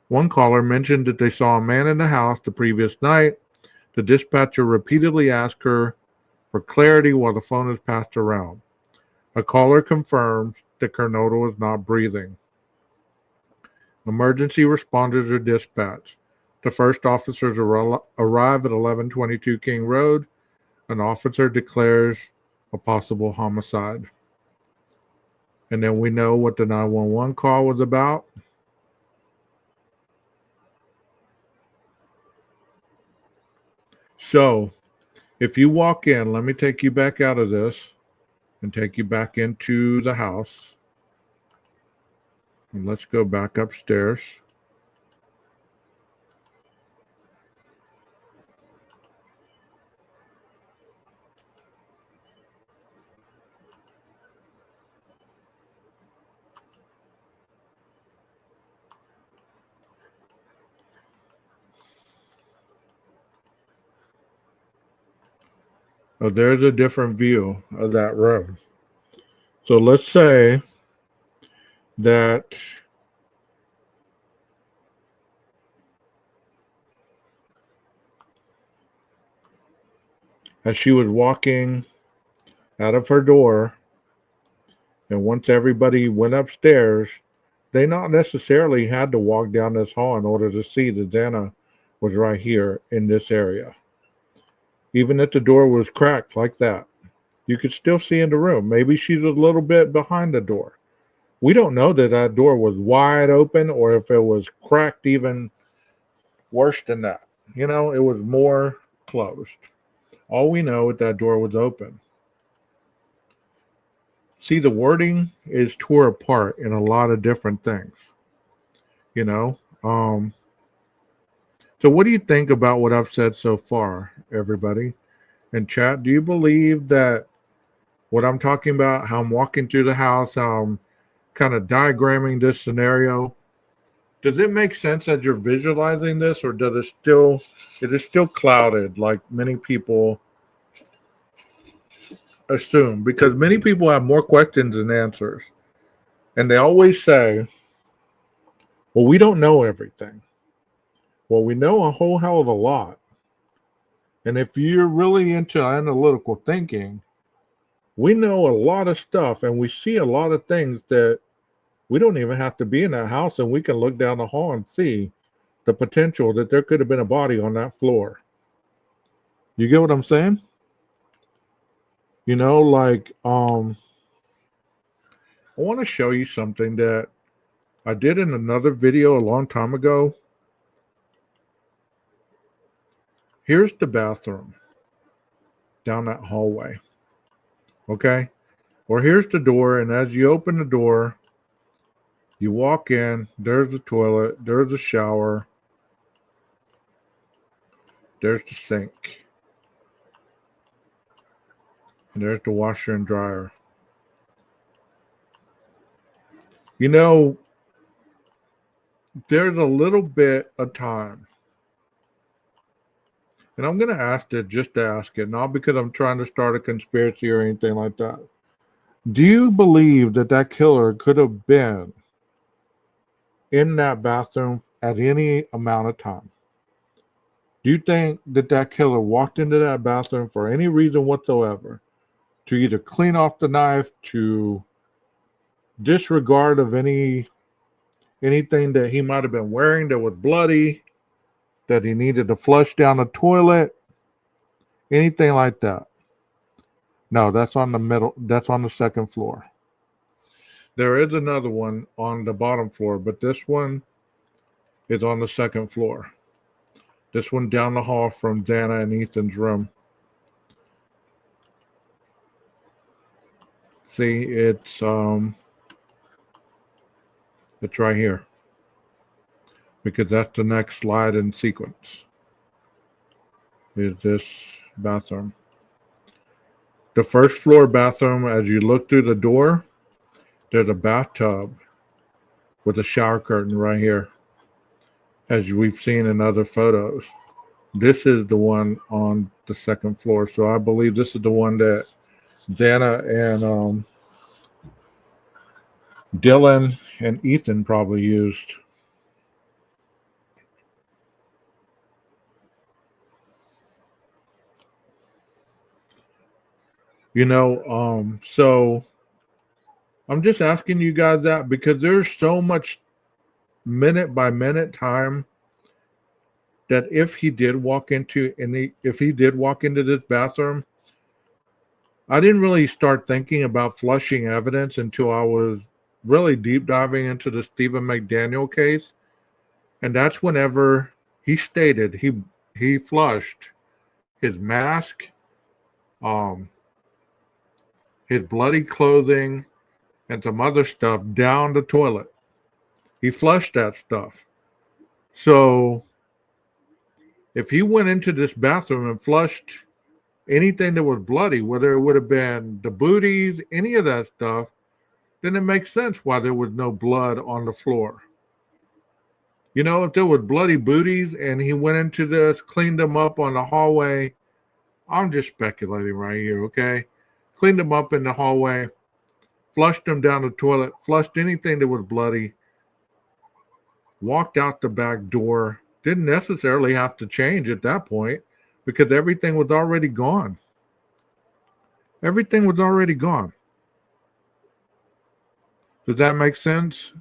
One caller mentioned that they saw a man in the house the previous night. The dispatcher repeatedly asked her for clarity while the phone is passed around. A caller confirms that Cornoto is not breathing. Emergency responders are dispatched. The first officers arrive at 1122 King Road. An officer declares a possible homicide. And then we know what the 911 call was about. So, if you walk in, let me take you back out of this and take you back into the house. And let's go back upstairs. Oh, there's a different view of that room. So let's say that as she was walking out of her door, and once everybody went upstairs, they not necessarily had to walk down this hall in order to see that Xana was right here in this area. Even if the door was cracked like that, you could still see in the room. Maybe she's a little bit behind the door. We don't know that that door was wide open or if it was cracked even worse than that. You know, it was more closed. All we know is that door was open. See, the wording is tore apart in a lot of different things. You know, So what do you think about what I've said so far, everybody in chat? Do you believe that what I'm talking about, how I'm walking through the house, how I'm kind of diagramming this scenario, does it make sense as you're visualizing this, or it is still clouded like many people assume? Because many people have more questions than answers. And they always say, well, we don't know everything. Well, we know a whole hell of a lot. And if you're really into analytical thinking, we know a lot of stuff and we see a lot of things that we don't even have to be in that house, and we can look down the hall and see the potential that there could have been a body on that floor. You get what I'm saying? You know, like, I want to show you something that I did in another video a long time ago. Here's the bathroom down that hallway. Okay? Or here's the door, and as you open the door, you walk in, there's the toilet, there's the shower, there's the sink, and there's the washer and dryer. You know, there's a little bit of time. And I'm going to ask it just to ask it, not because I'm trying to start a conspiracy or anything like that. Do you believe that that killer could have been in that bathroom at any amount of time? Do you think that that killer walked into that bathroom for any reason whatsoever, to either clean off the knife, to disregard of anything that he might have been wearing that was bloody, that he needed to flush down the toilet, anything like that? No, that's on the middle. That's on the second floor. There is another one on the bottom floor, but this one is on the second floor. This one down the hall from Dana and Ethan's room. See, it's right here, because that's the next slide in sequence. Is this bathroom? The first floor bathroom, as you look through the door, there's a bathtub with a shower curtain right here, as we've seen in other photos. This is the one on the second floor. So I believe this is the one that Dana and Dylan and Ethan probably used. You know, so I'm just asking you guys that because there's so much minute by minute time that if he did walk into this bathroom, I didn't really start thinking about flushing evidence until I was really deep diving into the Stephen McDaniel case. And that's whenever he stated he flushed his mask, his bloody clothing, and some other stuff down the toilet. He flushed that stuff. So if he went into this bathroom and flushed anything that was bloody, whether it would have been the booties, any of that stuff, then it makes sense why there was no blood on the floor. You know, if there was bloody booties and he went into this, cleaned them up on the hallway, I'm just speculating right here, okay? Cleaned them up in the hallway, flushed them down the toilet, flushed anything that was bloody, walked out the back door, didn't necessarily have to change at that point because everything was already gone. Everything was already gone. Does that make sense?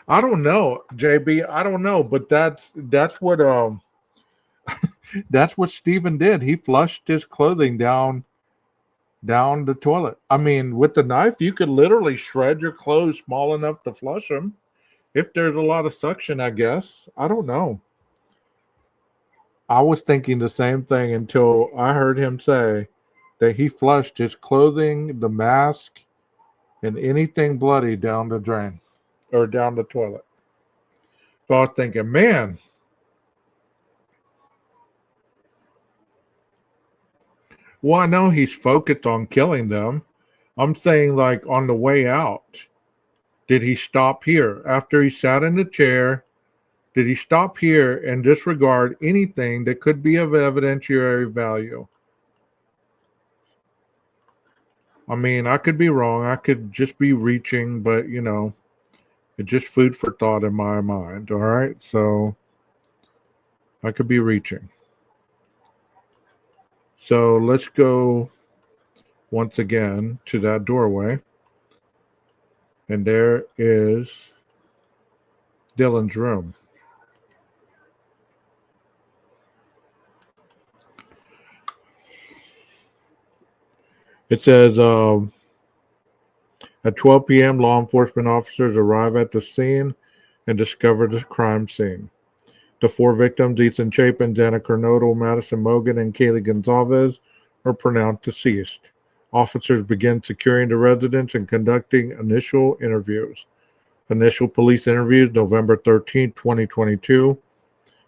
I don't know, JB. I don't know, but that's what that's what Stephen did. He flushed his clothing down the toilet. I mean, with the knife, you could literally shred your clothes small enough to flush them. If there's a lot of suction, I guess. I don't know. I was thinking the same thing until I heard him say that he flushed his clothing, the mask, and anything bloody down the drain or down the toilet. So I was thinking, man, Well, I know he's focused on killing them. I'm saying, like, on the way out, did he stop here? After he sat in the chair, did he stop here and disregard anything that could be of evidentiary value? I mean, I could be wrong. I could just be reaching, but, it's just food for thought in my mind. All right. So I could be reaching. So let's go once again to that doorway. And there is Dylan's room. It says at 12 p.m., law enforcement officers arrive at the scene and discover the crime scene. The 4 victims, Ethan Chapin, Dana Kernodle, Madison Mogan, and Kaylee Gonzalez, are pronounced deceased. Officers begin securing the residence and conducting initial interviews. Initial police interviews, November 13, 2022.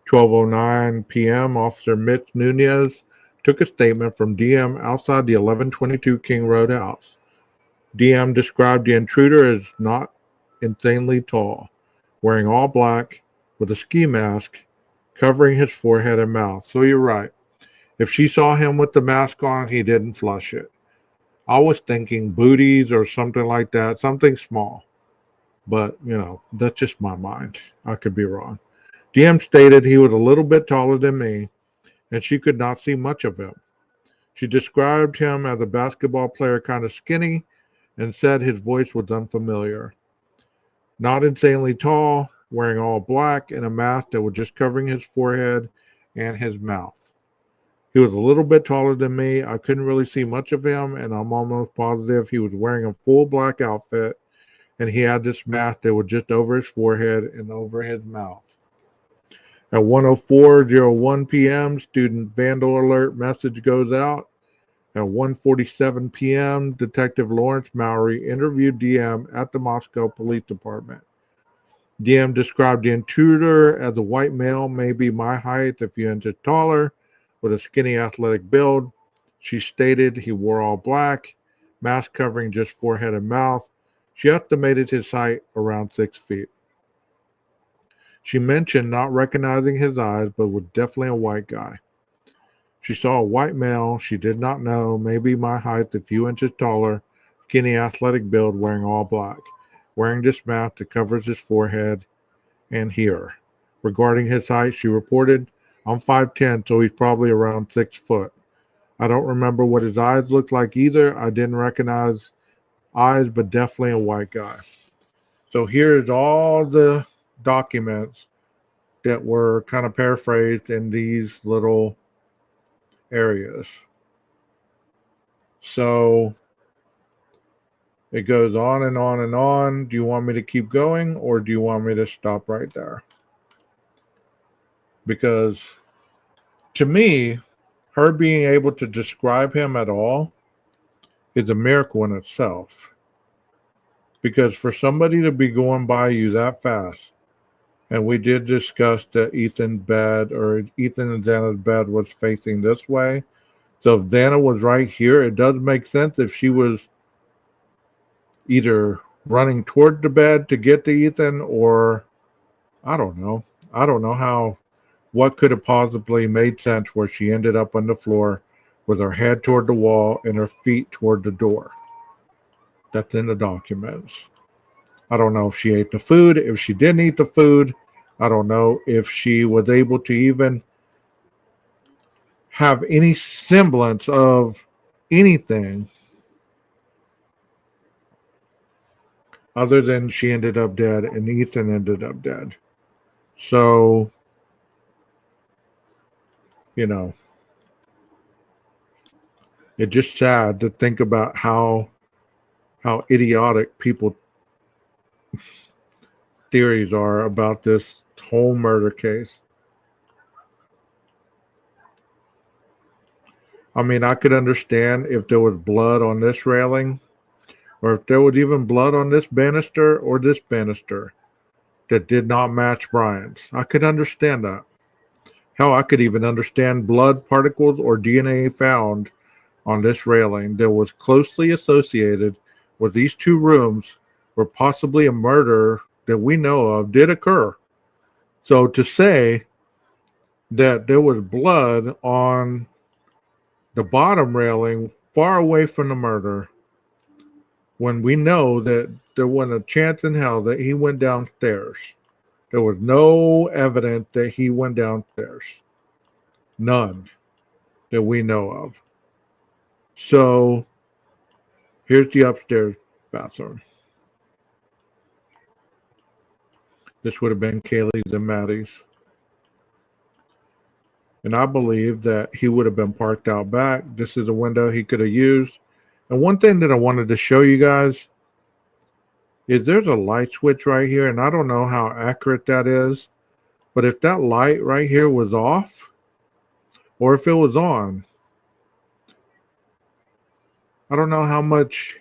12:09 p.m., Officer Mitch Nunez took a statement from DM outside the 1122 King Road house. DM described the intruder as not insanely tall, wearing all black with a ski mask covering his forehead and mouth. So you're right. If she saw him with the mask on, he didn't flush it. I was thinking booties or something like that, something small. But, that's just my mind. I could be wrong. DM stated he was a little bit taller than me, and she could not see much of him. She described him as a basketball player, kind of skinny, and said his voice was unfamiliar. Not insanely tall, wearing all black and a mask that was just covering his forehead and his mouth. He was a little bit taller than me. I couldn't really see much of him, and I'm almost positive he was wearing a full black outfit, and he had this mask that was just over his forehead and over his mouth. At 1:04:01 p.m., student vandal alert message goes out. At 1:47 p.m., Detective Lawrence Mowry interviewed DM at the Moscow Police Department. DM described the intruder as a white male, maybe my height, a few inches taller, with a skinny athletic build. She stated he wore all black, mask covering just forehead and mouth. She estimated his height around 6 feet. She mentioned not recognizing his eyes, but was definitely a white guy. She saw a white male she did not know, maybe my height, a few inches taller, skinny athletic build, wearing all black, wearing this mask that covers his forehead and here. Regarding his height, she reported, I'm 5'10", so he's probably around 6 foot. I don't remember what his eyes looked like either. I didn't recognize eyes, but definitely a white guy. So here's all the documents that were kind of paraphrased in these little areas. So it goes on and on and on. Do you want me to keep going, or do you want me to stop right there? Because to me, her being able to describe him at all is a miracle in itself. Because for somebody to be going by you that fast, and we did discuss that Ethan and Dana's bed was facing this way. So if Dana was right here, it does make sense if she was either running toward the bed to get to Ethan, or I don't know. I don't know what could have possibly made sense where she ended up on the floor with her head toward the wall and her feet toward the door. That's in the documents. I don't know if she ate the food, if she didn't eat the food. I don't know if she was able to even have any semblance of anything other than she ended up dead and Ethan ended up dead. So, it's just sad to think about how idiotic people theories are about this whole murder case. I mean, I could understand if there was blood on this railing, or if there was even blood on this banister or this banister that did not match Brian's. I could understand that. Hell, I could even understand blood particles or DNA found on this railing that was closely associated with these two rooms where possibly a murder that we know of did occur. So to say that there was blood on the bottom railing far away from the murder, when we know that there wasn't a chance in hell that he went downstairs. There was no evidence that he went downstairs. None that we know of. So here's the upstairs bathroom. This would have been Kaylee's and Maddie's. And I believe that he would have been parked out back. This is a window he could have used. And one thing that I wanted to show you guys is there's a light switch right here. And I don't know how accurate that is. But if that light right here was off, or if it was on, I don't know how much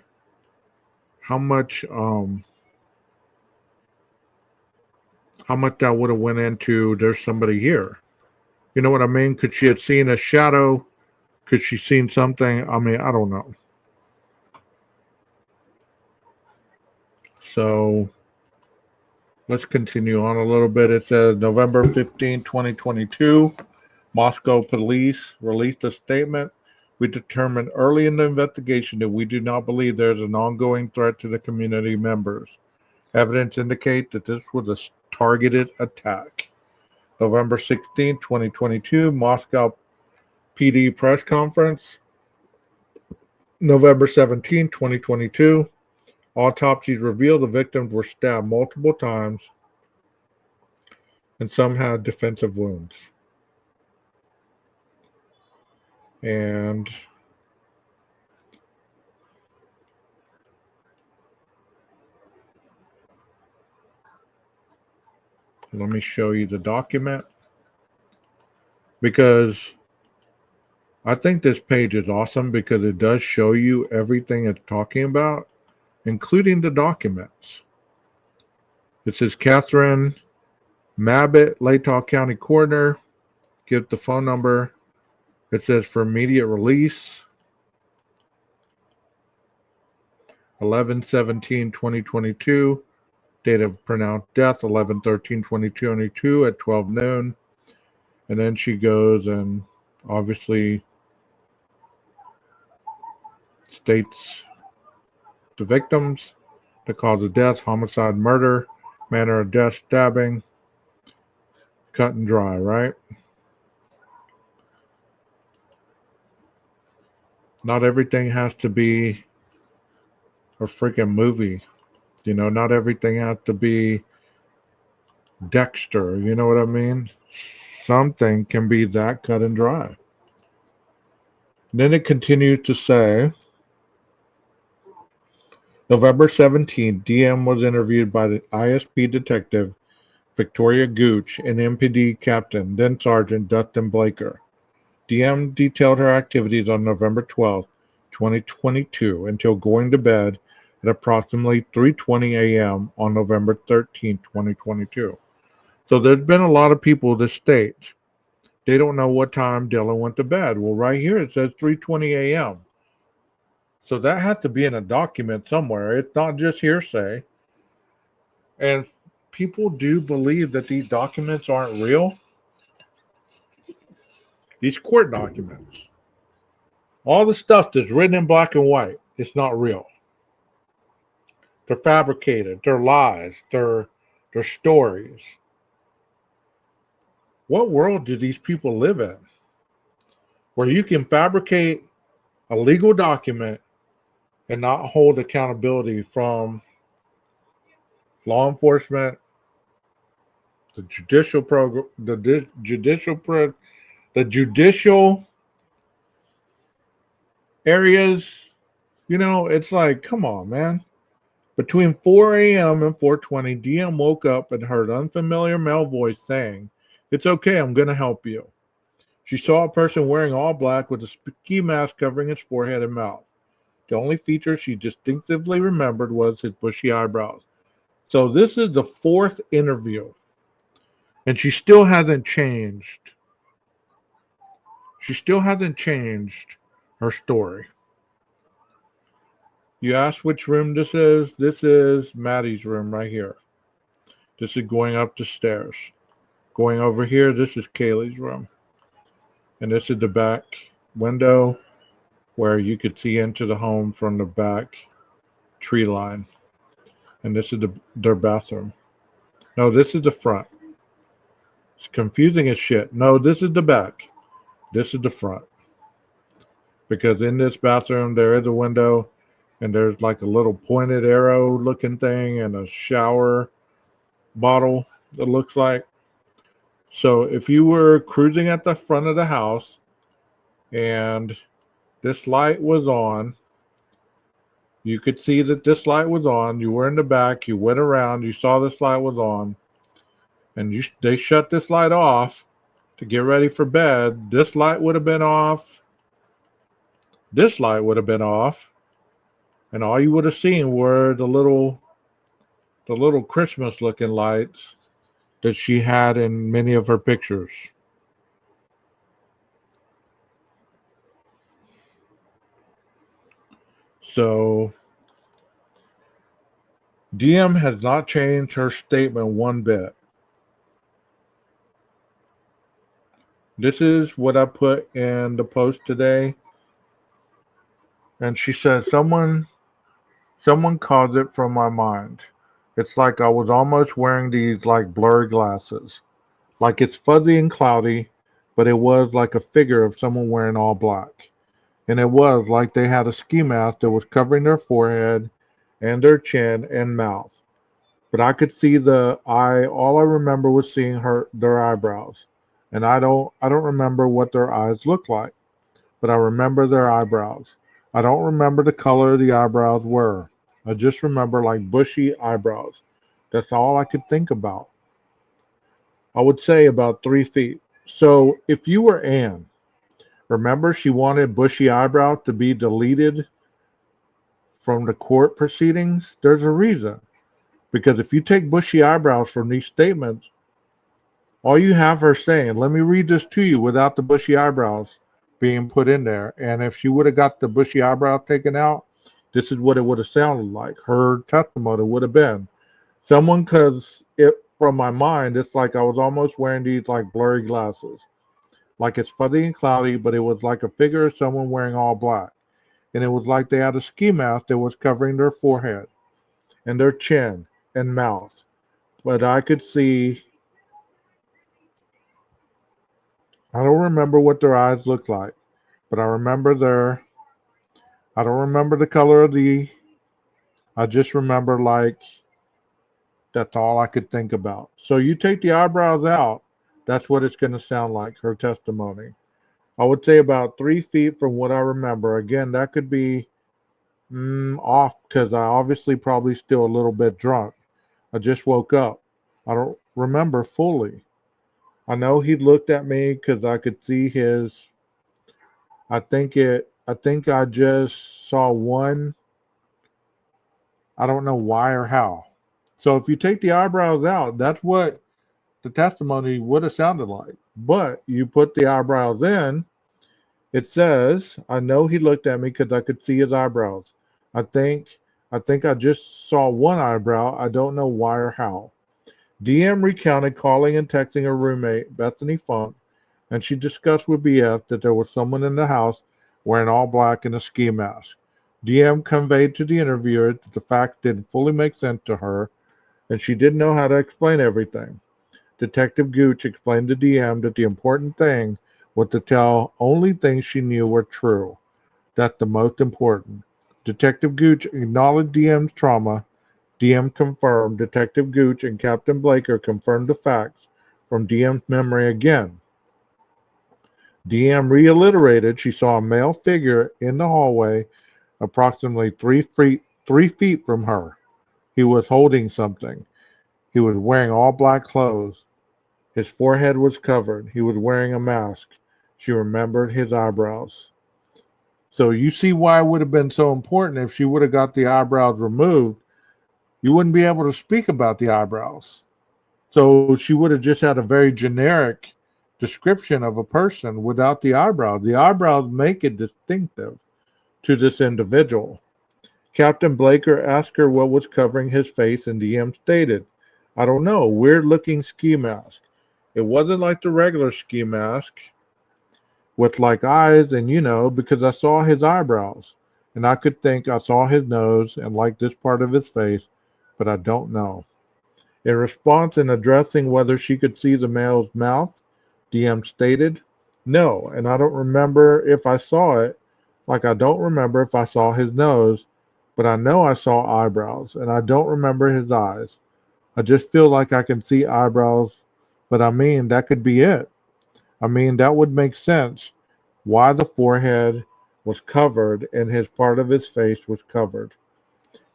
that would have went into there's somebody here. You know what I mean? Could she have seen a shadow? Could she seen something? I mean, I don't know. So let's continue on a little bit. It says November 15, 2022, Moscow police released a statement. We determined early in the investigation that we do not believe there is an ongoing threat to the community members. Evidence indicates that this was a targeted attack. November 16, 2022, Moscow PD press conference. November 17, 2022, autopsies revealed the victims were stabbed multiple times and some had defensive wounds. And let me show you the document, because I think this page is awesome because it does show you everything it's talking about, including the documents. It says Catherine Mabbitt, Latah County Coroner, give the phone number. It says for immediate release, 11/17/2022. Date of pronounced death, 11/13/2022 at 12 noon. And then she goes and obviously states the victims, the cause of death, homicide, murder, manner of death, stabbing. Cut and dry, right? Not everything has to be a freaking movie. You know, not everything has to be Dexter. You know what I mean? Something can be that cut and dry. And then it continues to say, November 17th, DM was interviewed by the ISP detective Victoria Gooch and MPD captain, then Sergeant Dustin Blaker. DM detailed her activities on November 12th, 2022 until going to bed at approximately 3:20 a.m. on November 13th, 2022. So there's been a lot of people that state they don't know what time Dylan went to bed. Well, right here it says 3:20 a.m. So that has to be in a document somewhere. It's not just hearsay. And people do believe that these documents aren't real. These court documents, all the stuff that's written in black and white, it's not real. They're fabricated. They're lies. They're stories. What world do these people live in where you can fabricate a legal document and not hold accountability from law enforcement, the judicial program, the judicial areas? You know, it's like, come on, man. Between 4 a.m. and 4:20, DM woke up and heard unfamiliar male voice saying, "It's okay, I'm going to help you." She saw a person wearing all black with a ski mask covering his forehead and mouth. The only feature she distinctively remembered was his bushy eyebrows. So this is the fourth interview, and she still hasn't changed. She still hasn't changed her story. You ask which room this is? This is Maddie's room right here. This is going up the stairs. Going over here, this is Kaylee's room. And this is the back window where you could see into the home from the back tree line. And this is their bathroom. No, this is the front. It's confusing as shit. No, this is the back. This is the front. Because in this bathroom, there is a window, and there's like a little pointed arrow looking thing and a shower bottle, it looks like. So if you were cruising at the front of the house and this light was on, you could see that this light was on. You were in the back. You went around. You saw this light was on. And they shut this light off to get ready for bed. This light would have been off. This light would have been off. And all you would have seen were the little Christmas looking lights that she had in many of her pictures. So DM has not changed her statement one bit. This is what I put in the post today. And she said, someone caused it from my mind. It's like I was almost wearing these like blurry glasses. Like it's fuzzy and cloudy, but it was like a figure of someone wearing all black. And it was like they had a ski mask that was covering their forehead and their chin and mouth. But I could see the eye. All I remember was seeing their eyebrows. And I don't remember what their eyes looked like, but I remember their eyebrows. I don't remember the color the eyebrows were. I just remember like bushy eyebrows. That's all I could think about. I would say about 3 feet. So if you were Anne, remember she wanted bushy eyebrows to be deleted from the court proceedings? There's a reason. Because if you take bushy eyebrows from these statements, all you have her saying, let me read this to you without the bushy eyebrows being put in there. And if she would have got the bushy eyebrows taken out, this is what it would have sounded like. Her testimony would have been someone, because from my mind, it's like I was almost wearing these like blurry glasses. Like it's fuzzy and cloudy, but it was like a figure of someone wearing all black. And it was like they had a ski mask that was covering their forehead and their chin and mouth. But I could see, I don't remember what their eyes looked like, but I remember I don't remember the color of I just remember like, that's all I could think about. So you take the eyebrows out, that's what it's going to sound like, her testimony. I would say about 3 feet from what I remember. Again, that could be off because I obviously probably still a little bit drunk. I just woke up. I don't remember fully. I know he looked at me because I could see his. I think I just saw one. I don't know why or how. So if you take the eyebrows out, that's what the testimony would have sounded like. But you put the eyebrows in, it says, I know he looked at me because I could see his eyebrows. I think I just saw one eyebrow. I don't know why or how. DM recounted calling and texting her roommate, Bethany Funk, and she discussed with BF that there was someone in the house wearing all black and a ski mask. DM conveyed to the interviewer that the fact didn't fully make sense to her, and she didn't know how to explain everything. Detective Gooch explained to DM that the important thing was to tell only things she knew were true. That's the most important. Detective Gooch acknowledged DM's trauma. DM confirmed. Detective Gooch and Captain Blaker confirmed the facts from DM's memory again. DM reiterated she saw a male figure in the hallway approximately 3 feet from her. He was holding something. He was wearing all black clothes. His forehead was covered. He was wearing a mask. She remembered his eyebrows. So you see why it would have been so important if she would have got the eyebrows removed. You wouldn't be able to speak about the eyebrows. So she would have just had a very generic description of a person without the eyebrows. The eyebrows make it distinctive to this individual. Captain Blaker asked her what was covering his face, and DM stated, I don't know, weird looking ski mask. It wasn't like the regular ski mask with like eyes and, because I saw his eyebrows and I could think I saw his nose and like this part of his face, but I don't know. In response, in addressing whether she could see the male's mouth, DM stated, no, and I don't remember if I saw it, like I don't remember if I saw his nose, but I know I saw eyebrows, and I don't remember his eyes. I just feel like I can see eyebrows, but I mean, that could be it. I mean, that would make sense why the forehead was covered and his part of his face was covered.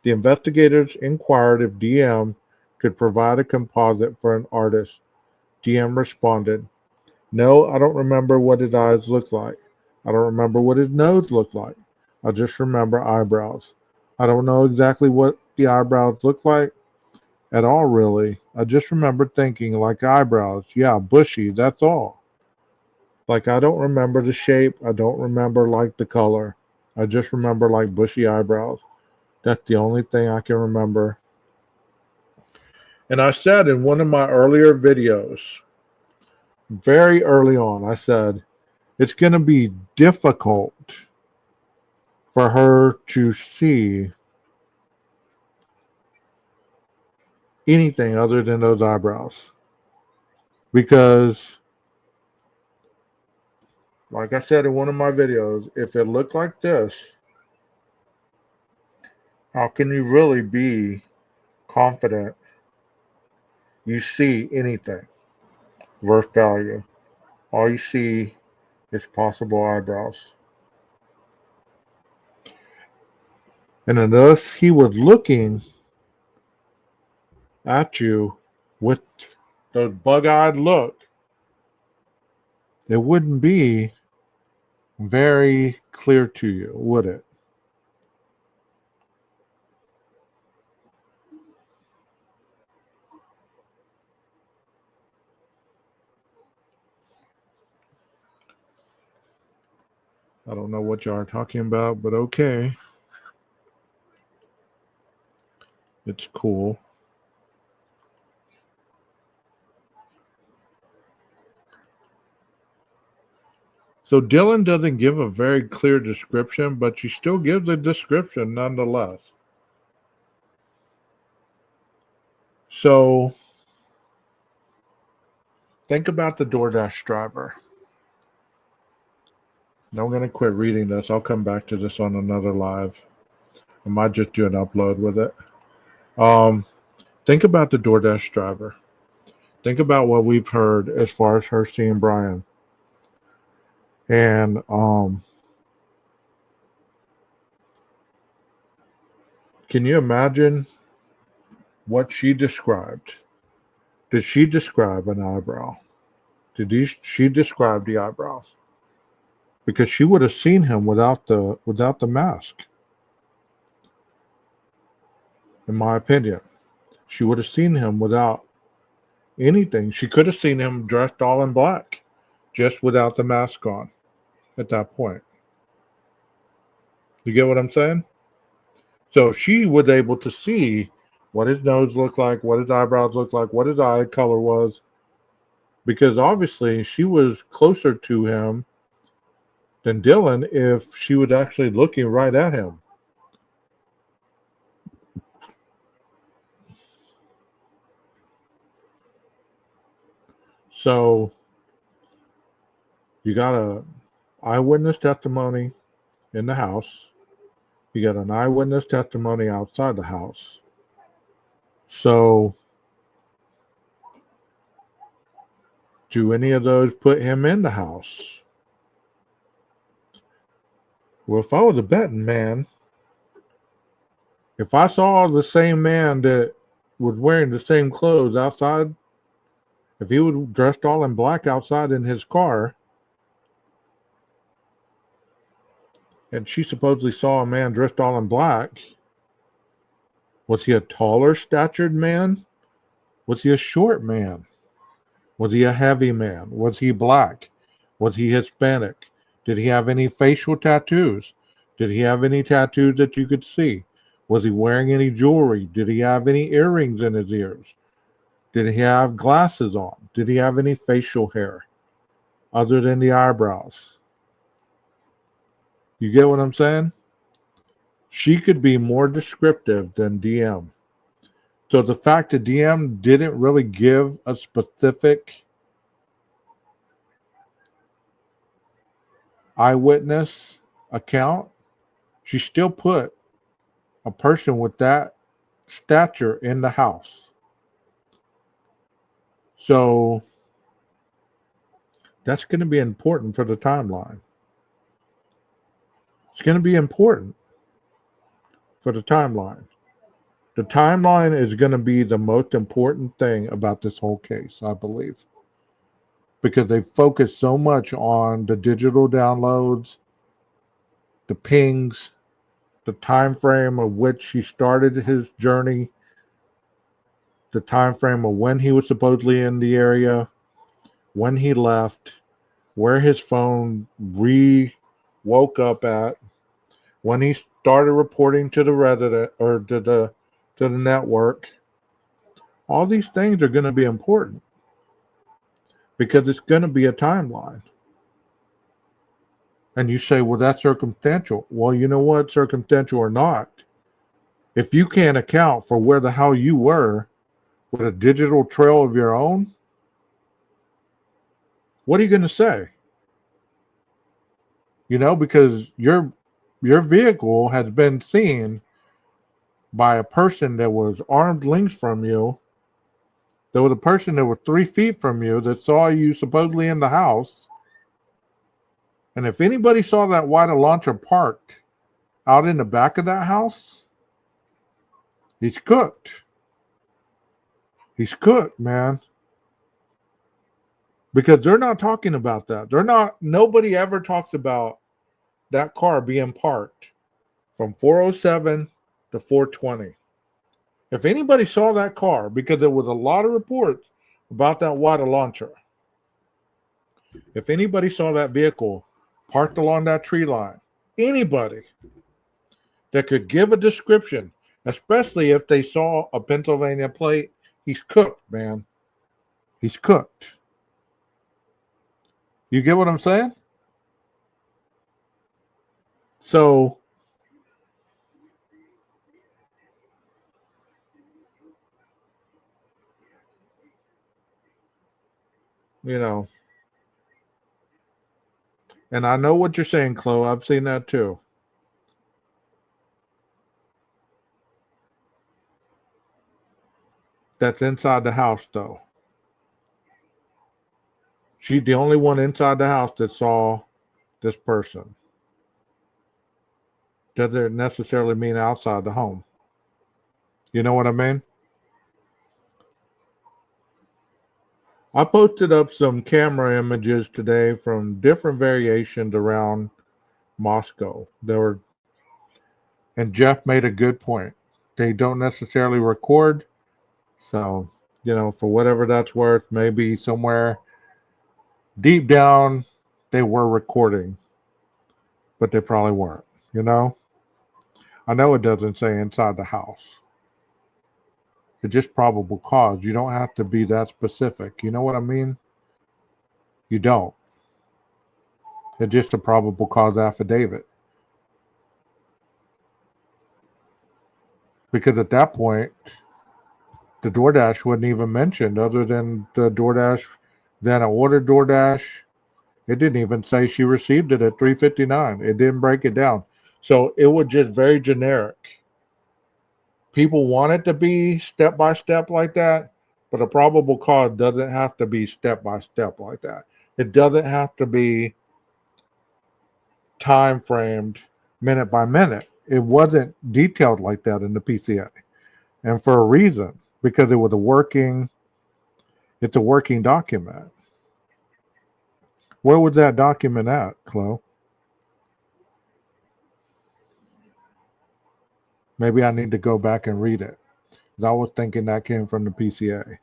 The investigators inquired if DM could provide a composite for an artist. DM responded, no, I don't remember what his eyes looked like. I don't remember what his nose looked like. I just remember eyebrows. I don't know exactly what the eyebrows look like at all, really. I just remember thinking, like eyebrows. Yeah, bushy, that's all. Like, I don't remember the shape. I don't remember, like, the color. I just remember, like, bushy eyebrows. That's the only thing I can remember. And I said in one of my earlier videos, very early on, I said, it's going to be difficult for her to see anything other than those eyebrows. Because, like I said in one of my videos, if it looked like this, how can you really be confident you see anything worth value? All you see is possible eyebrows. And unless he was looking at you with those bug-eyed look, it wouldn't be very clear to you, would it? I don't know what y'all are talking about, but okay. It's cool. So Dylan doesn't give a very clear description, but she still gives a description nonetheless. So think about the DoorDash driver. Now I'm going to quit reading this. I'll come back to this on another live. I might just do an upload with it. Think about the DoorDash driver. Think about what we've heard as far as her seeing Brian. And can you imagine what she described? Did she describe an eyebrow? She describe the eyebrows? Because she would have seen him without the mask. In my opinion, she would have seen him without anything. She could have seen him dressed all in black, just without the mask on at that point. You get what I'm saying? So she was able to see what his nose looked like, what his eyebrows looked like, what his eye color was, because obviously she was closer to him than Dylan if she was actually looking right at him. So you got a eyewitness testimony in the house. You got an eyewitness testimony outside the house. So do any of those put him in the house? Well, if I was a betting man, if I saw the same man that was wearing the same clothes outside, if he was dressed all in black outside in his car, and she supposedly saw a man dressed all in black, was he a taller statured man? Was he a short man? Was he a heavy man? Was he black? Was he Hispanic? Did he have any facial tattoos? Did he have any tattoos that you could see? Was he wearing any jewelry? Did he have any earrings in his ears? Did he have glasses on? Did he have any facial hair other than the eyebrows? You get what I'm saying? She could be more descriptive than DM. So the fact that DM didn't really give a specific eyewitness account, she still put a person with that stature in the house. So that's going to be important for the timeline. It's going to be important for the timeline. The timeline is going to be the most important thing about this whole case, I believe, because they focus so much on the digital downloads, the pings, the time frame of which he started his journey, the time frame of when he was supposedly in the area, when he left, where his phone woke up at, when he started reporting to the resident or to the network. All these things are going to be important because it's going to be a timeline. And you say, well, that's circumstantial. Well, you know what, circumstantial or not, if you can't account for where the hell you were with a digital trail of your own, what are you going to say? You know, because your vehicle has been seen by a person that was armed length from you. There was a person that was 3 feet from you that saw you supposedly in the house. And if anybody saw that white launcher parked out in the back of that house, he's cooked. He's cooked, man. Because they're not talking about that. Nobody ever talks about that car being parked from 407 to 420. If anybody saw that car, because there was a lot of reports about that water launcher, if anybody saw that vehicle parked along that tree line, anybody that could give a description, especially if they saw a Pennsylvania plate, he's cooked, man. He's cooked. You get what I'm saying? So, you know, and I know what you're saying, Chloe. I've seen that too. That's inside the house, though. She's the only one inside the house that saw this person. Doesn't necessarily mean outside the home. You know what I mean? I posted up some camera images today from different variations around Moscow. And Jeff made a good point. They don't necessarily record. So, for whatever that's worth, maybe somewhere deep down they were recording, but they probably weren't, I know it doesn't say inside the house. It's just probable cause. You don't have to be that specific. You know what I mean? You don't. It's just a probable cause affidavit. Because at that point, the DoorDash wasn't even mentioned other than the DoorDash. Then I ordered DoorDash. It didn't even say she received it at 3:59. It didn't break it down. So it was just very generic. People want it to be step by step like that, but a probable cause doesn't have to be step by step like that. It doesn't have to be time framed minute by minute. It wasn't detailed like that in the PCA. And for a reason, because it's a working document. Where was that document at, Chloe? Maybe I need to go back and read it. I was thinking that came from the PCA.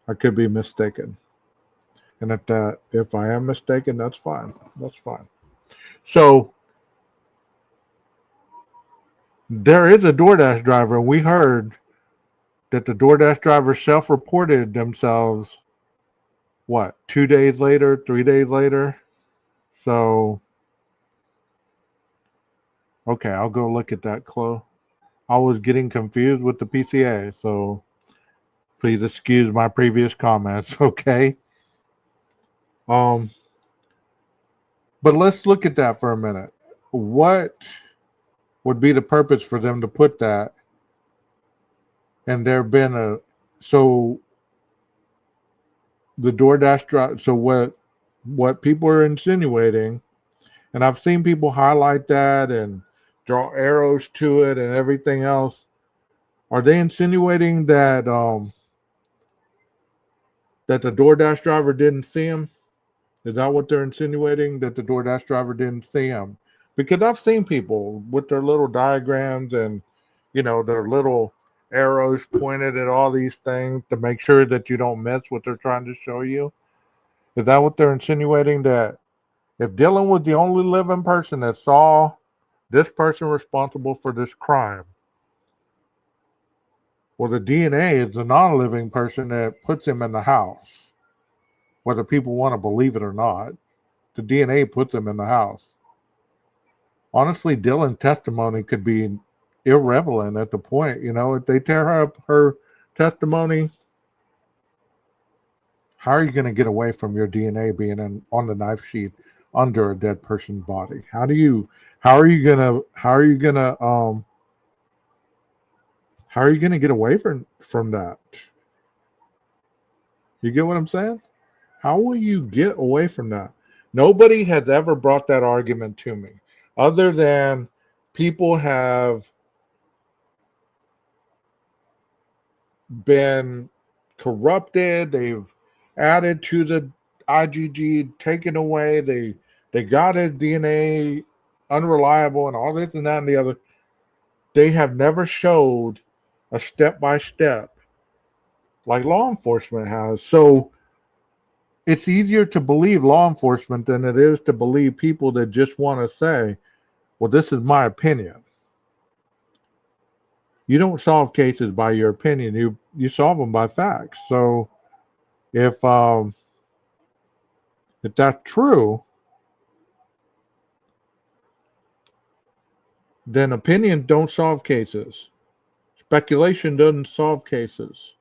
I could be mistaken. And if I am mistaken, that's fine. That's fine. So there is a DoorDash driver, and we heard that the DoorDash driver self-reported themselves. What? 2 days later, 3 days later. So okay, I'll go look at that, Chloe. I was getting confused with the PCA, so please excuse my previous comments. Okay. Um, but let's look at that for a minute. What would be the purpose for them to put that? And there been a so the DoorDash drive. So what people are insinuating, and I've seen people highlight that and draw arrows to it and everything else. Are they insinuating that the DoorDash driver didn't see him? Is that what they're insinuating? That the DoorDash driver didn't see him? Because I've seen people with their little diagrams and, their little arrows pointed at all these things to make sure that you don't miss what they're trying to show you. Is that what they're insinuating? That if Dylan was the only living person that saw this person responsible for this crime, well, the DNA is the non-living person that puts him in the house. Whether people want to believe it or not, the DNA puts him in the house. Honestly, Dylan's testimony could be irrelevant at the point. If they tear up her testimony, how are you going to get away from your DNA being on the knife sheath under a dead person's body? How are you going to get away from that? You get what I'm saying? How will you get away from that? Nobody has ever brought that argument to me, other than people have been corrupted. They've added to the IgG, taken away. They got his DNA unreliable and all this and that and the other. They have never showed a step-by-step like law enforcement has. So it's easier to believe law enforcement than it is to believe people that just want to say, well, this is my opinion. You don't solve cases by your opinion. You solve them by facts. So if that's true, then opinions don't solve cases. Speculation doesn't solve cases.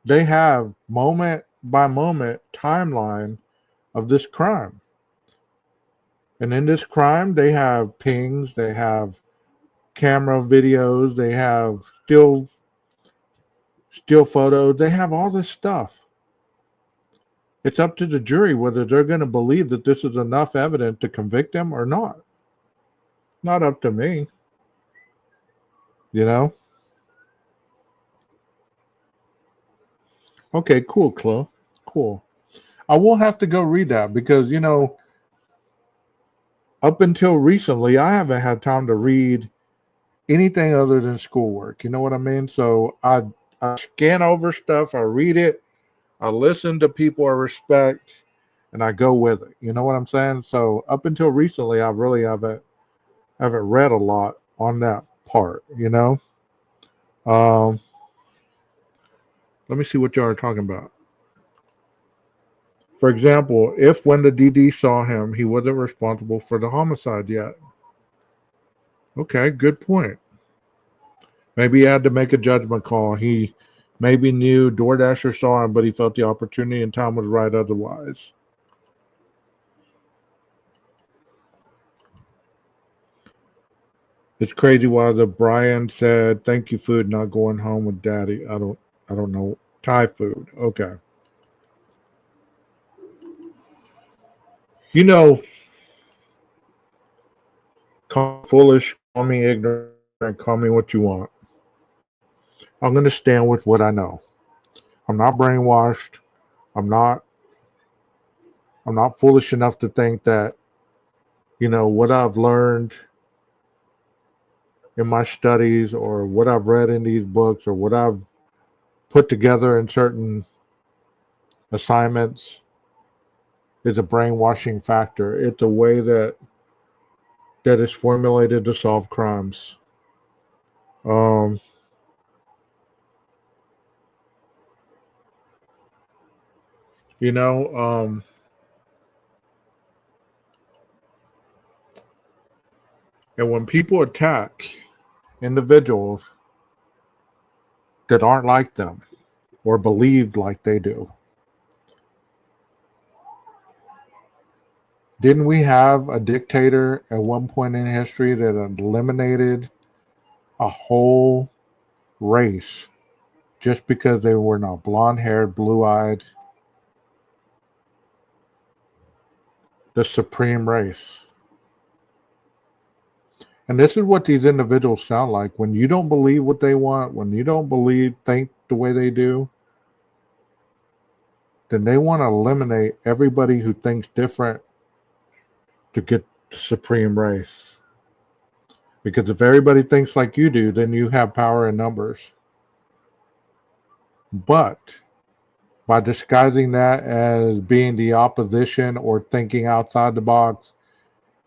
They have moment by moment timeline of this crime. And in this crime, they have pings, they have camera videos, they have still photos, they have all this stuff. It's up to the jury whether they're going to believe that this is enough evidence to convict them or not. Not up to me. Okay, cool, Chloe. Cool. I will have to go read that because, up until recently, I haven't had time to read anything other than schoolwork. You know what I mean? So I scan over stuff, I read it, I listen to people I respect, and I go with it. You know what I'm saying? So up until recently, I really haven't read a lot on that part. Let me see what y'all are talking about. For example, if when the DD saw him, he wasn't responsible for the homicide yet. Okay, good point. Maybe he had to make a judgment call. He maybe knew DoorDasher saw him, but he felt the opportunity and time was right otherwise. It's crazy why the Brian said, "Thank you, food, not going home with daddy." I don't know. Thai food. Okay. Call me foolish, call me ignorant, call me what you want. I'm going to stand with what I know. I'm not brainwashed. I'm not foolish enough to think that, what I've learned in my studies or what I've read in these books or what I've put together in certain assignments is a brainwashing factor. It's a way that is formulated to solve crimes. Um, you know, and when people attack individuals that aren't like them or believe like they do, didn't we have a dictator at one point in history that eliminated a whole race just because they were not blonde haired, blue eyed, the supreme race? And this is what these individuals sound like. When you don't believe what they want, when you don't think the way they do, then they want to eliminate everybody who thinks different to get the supreme race. Because if everybody thinks like you do, then you have power in numbers. But by disguising that as being the opposition or thinking outside the box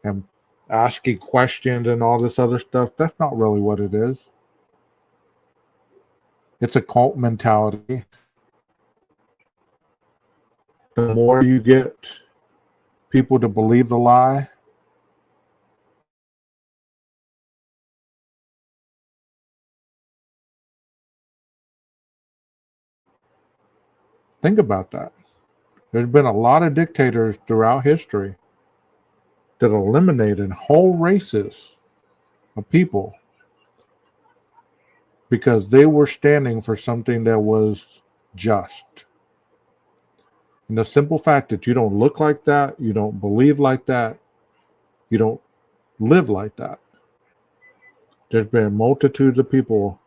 and asking questions and all this other stuff, that's not really what it is. It's a cult mentality. The more you get people to believe the lie, think about that. There's been a lot of dictators throughout history that eliminated whole races of people because they were standing for something that was just. And the simple fact that you don't look like that, you don't believe like that, you don't live like that. There's been multitudes of people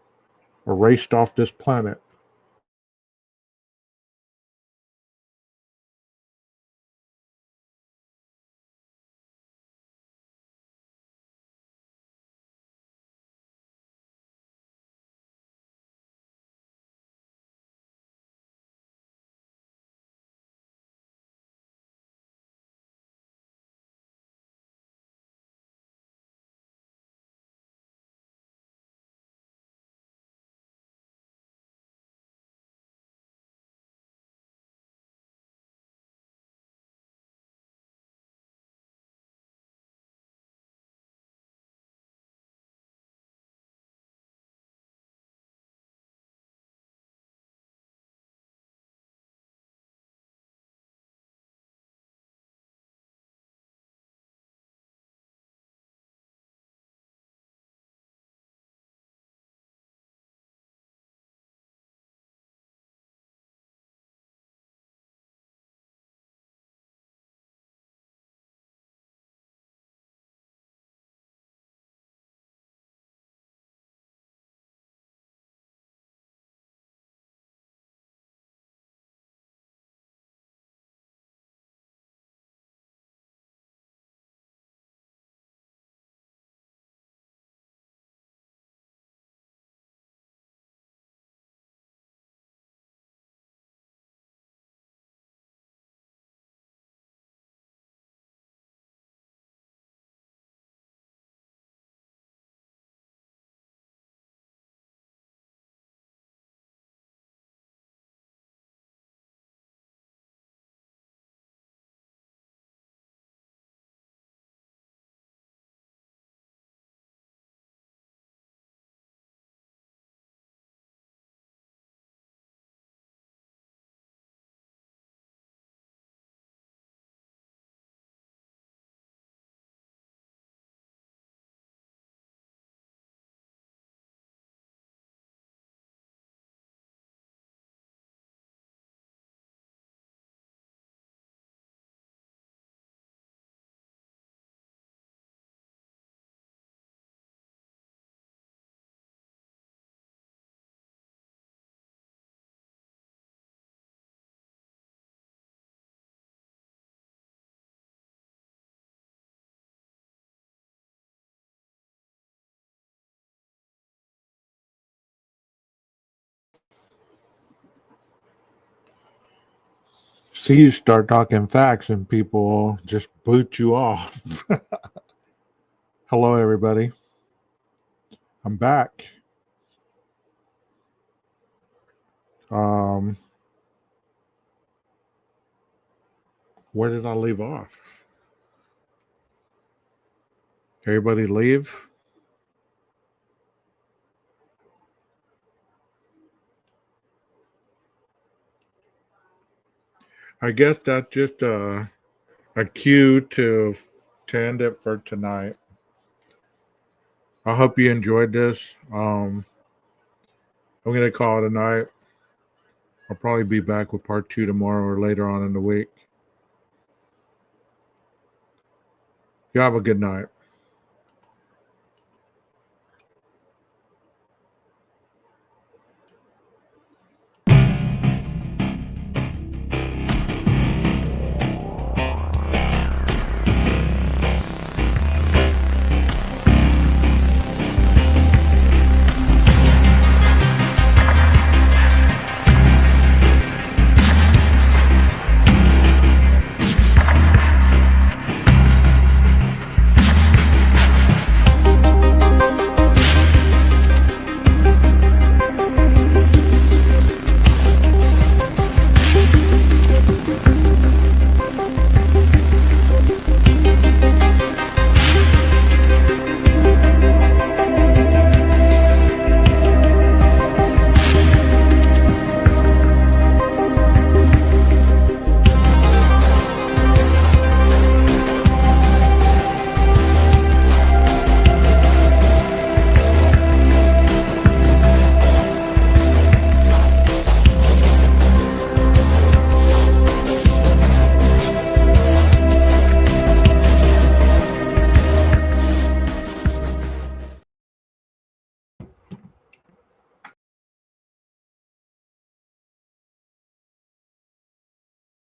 erased off this planet see you start talking facts and people just boot you off. Hello, everybody. I'm back. Where did I leave off? Everybody leave? I guess that's just a cue to end it for tonight. I hope you enjoyed this. I'm going to call it a night. I'll probably be back with part 2 tomorrow or later on in the week. You have a good night.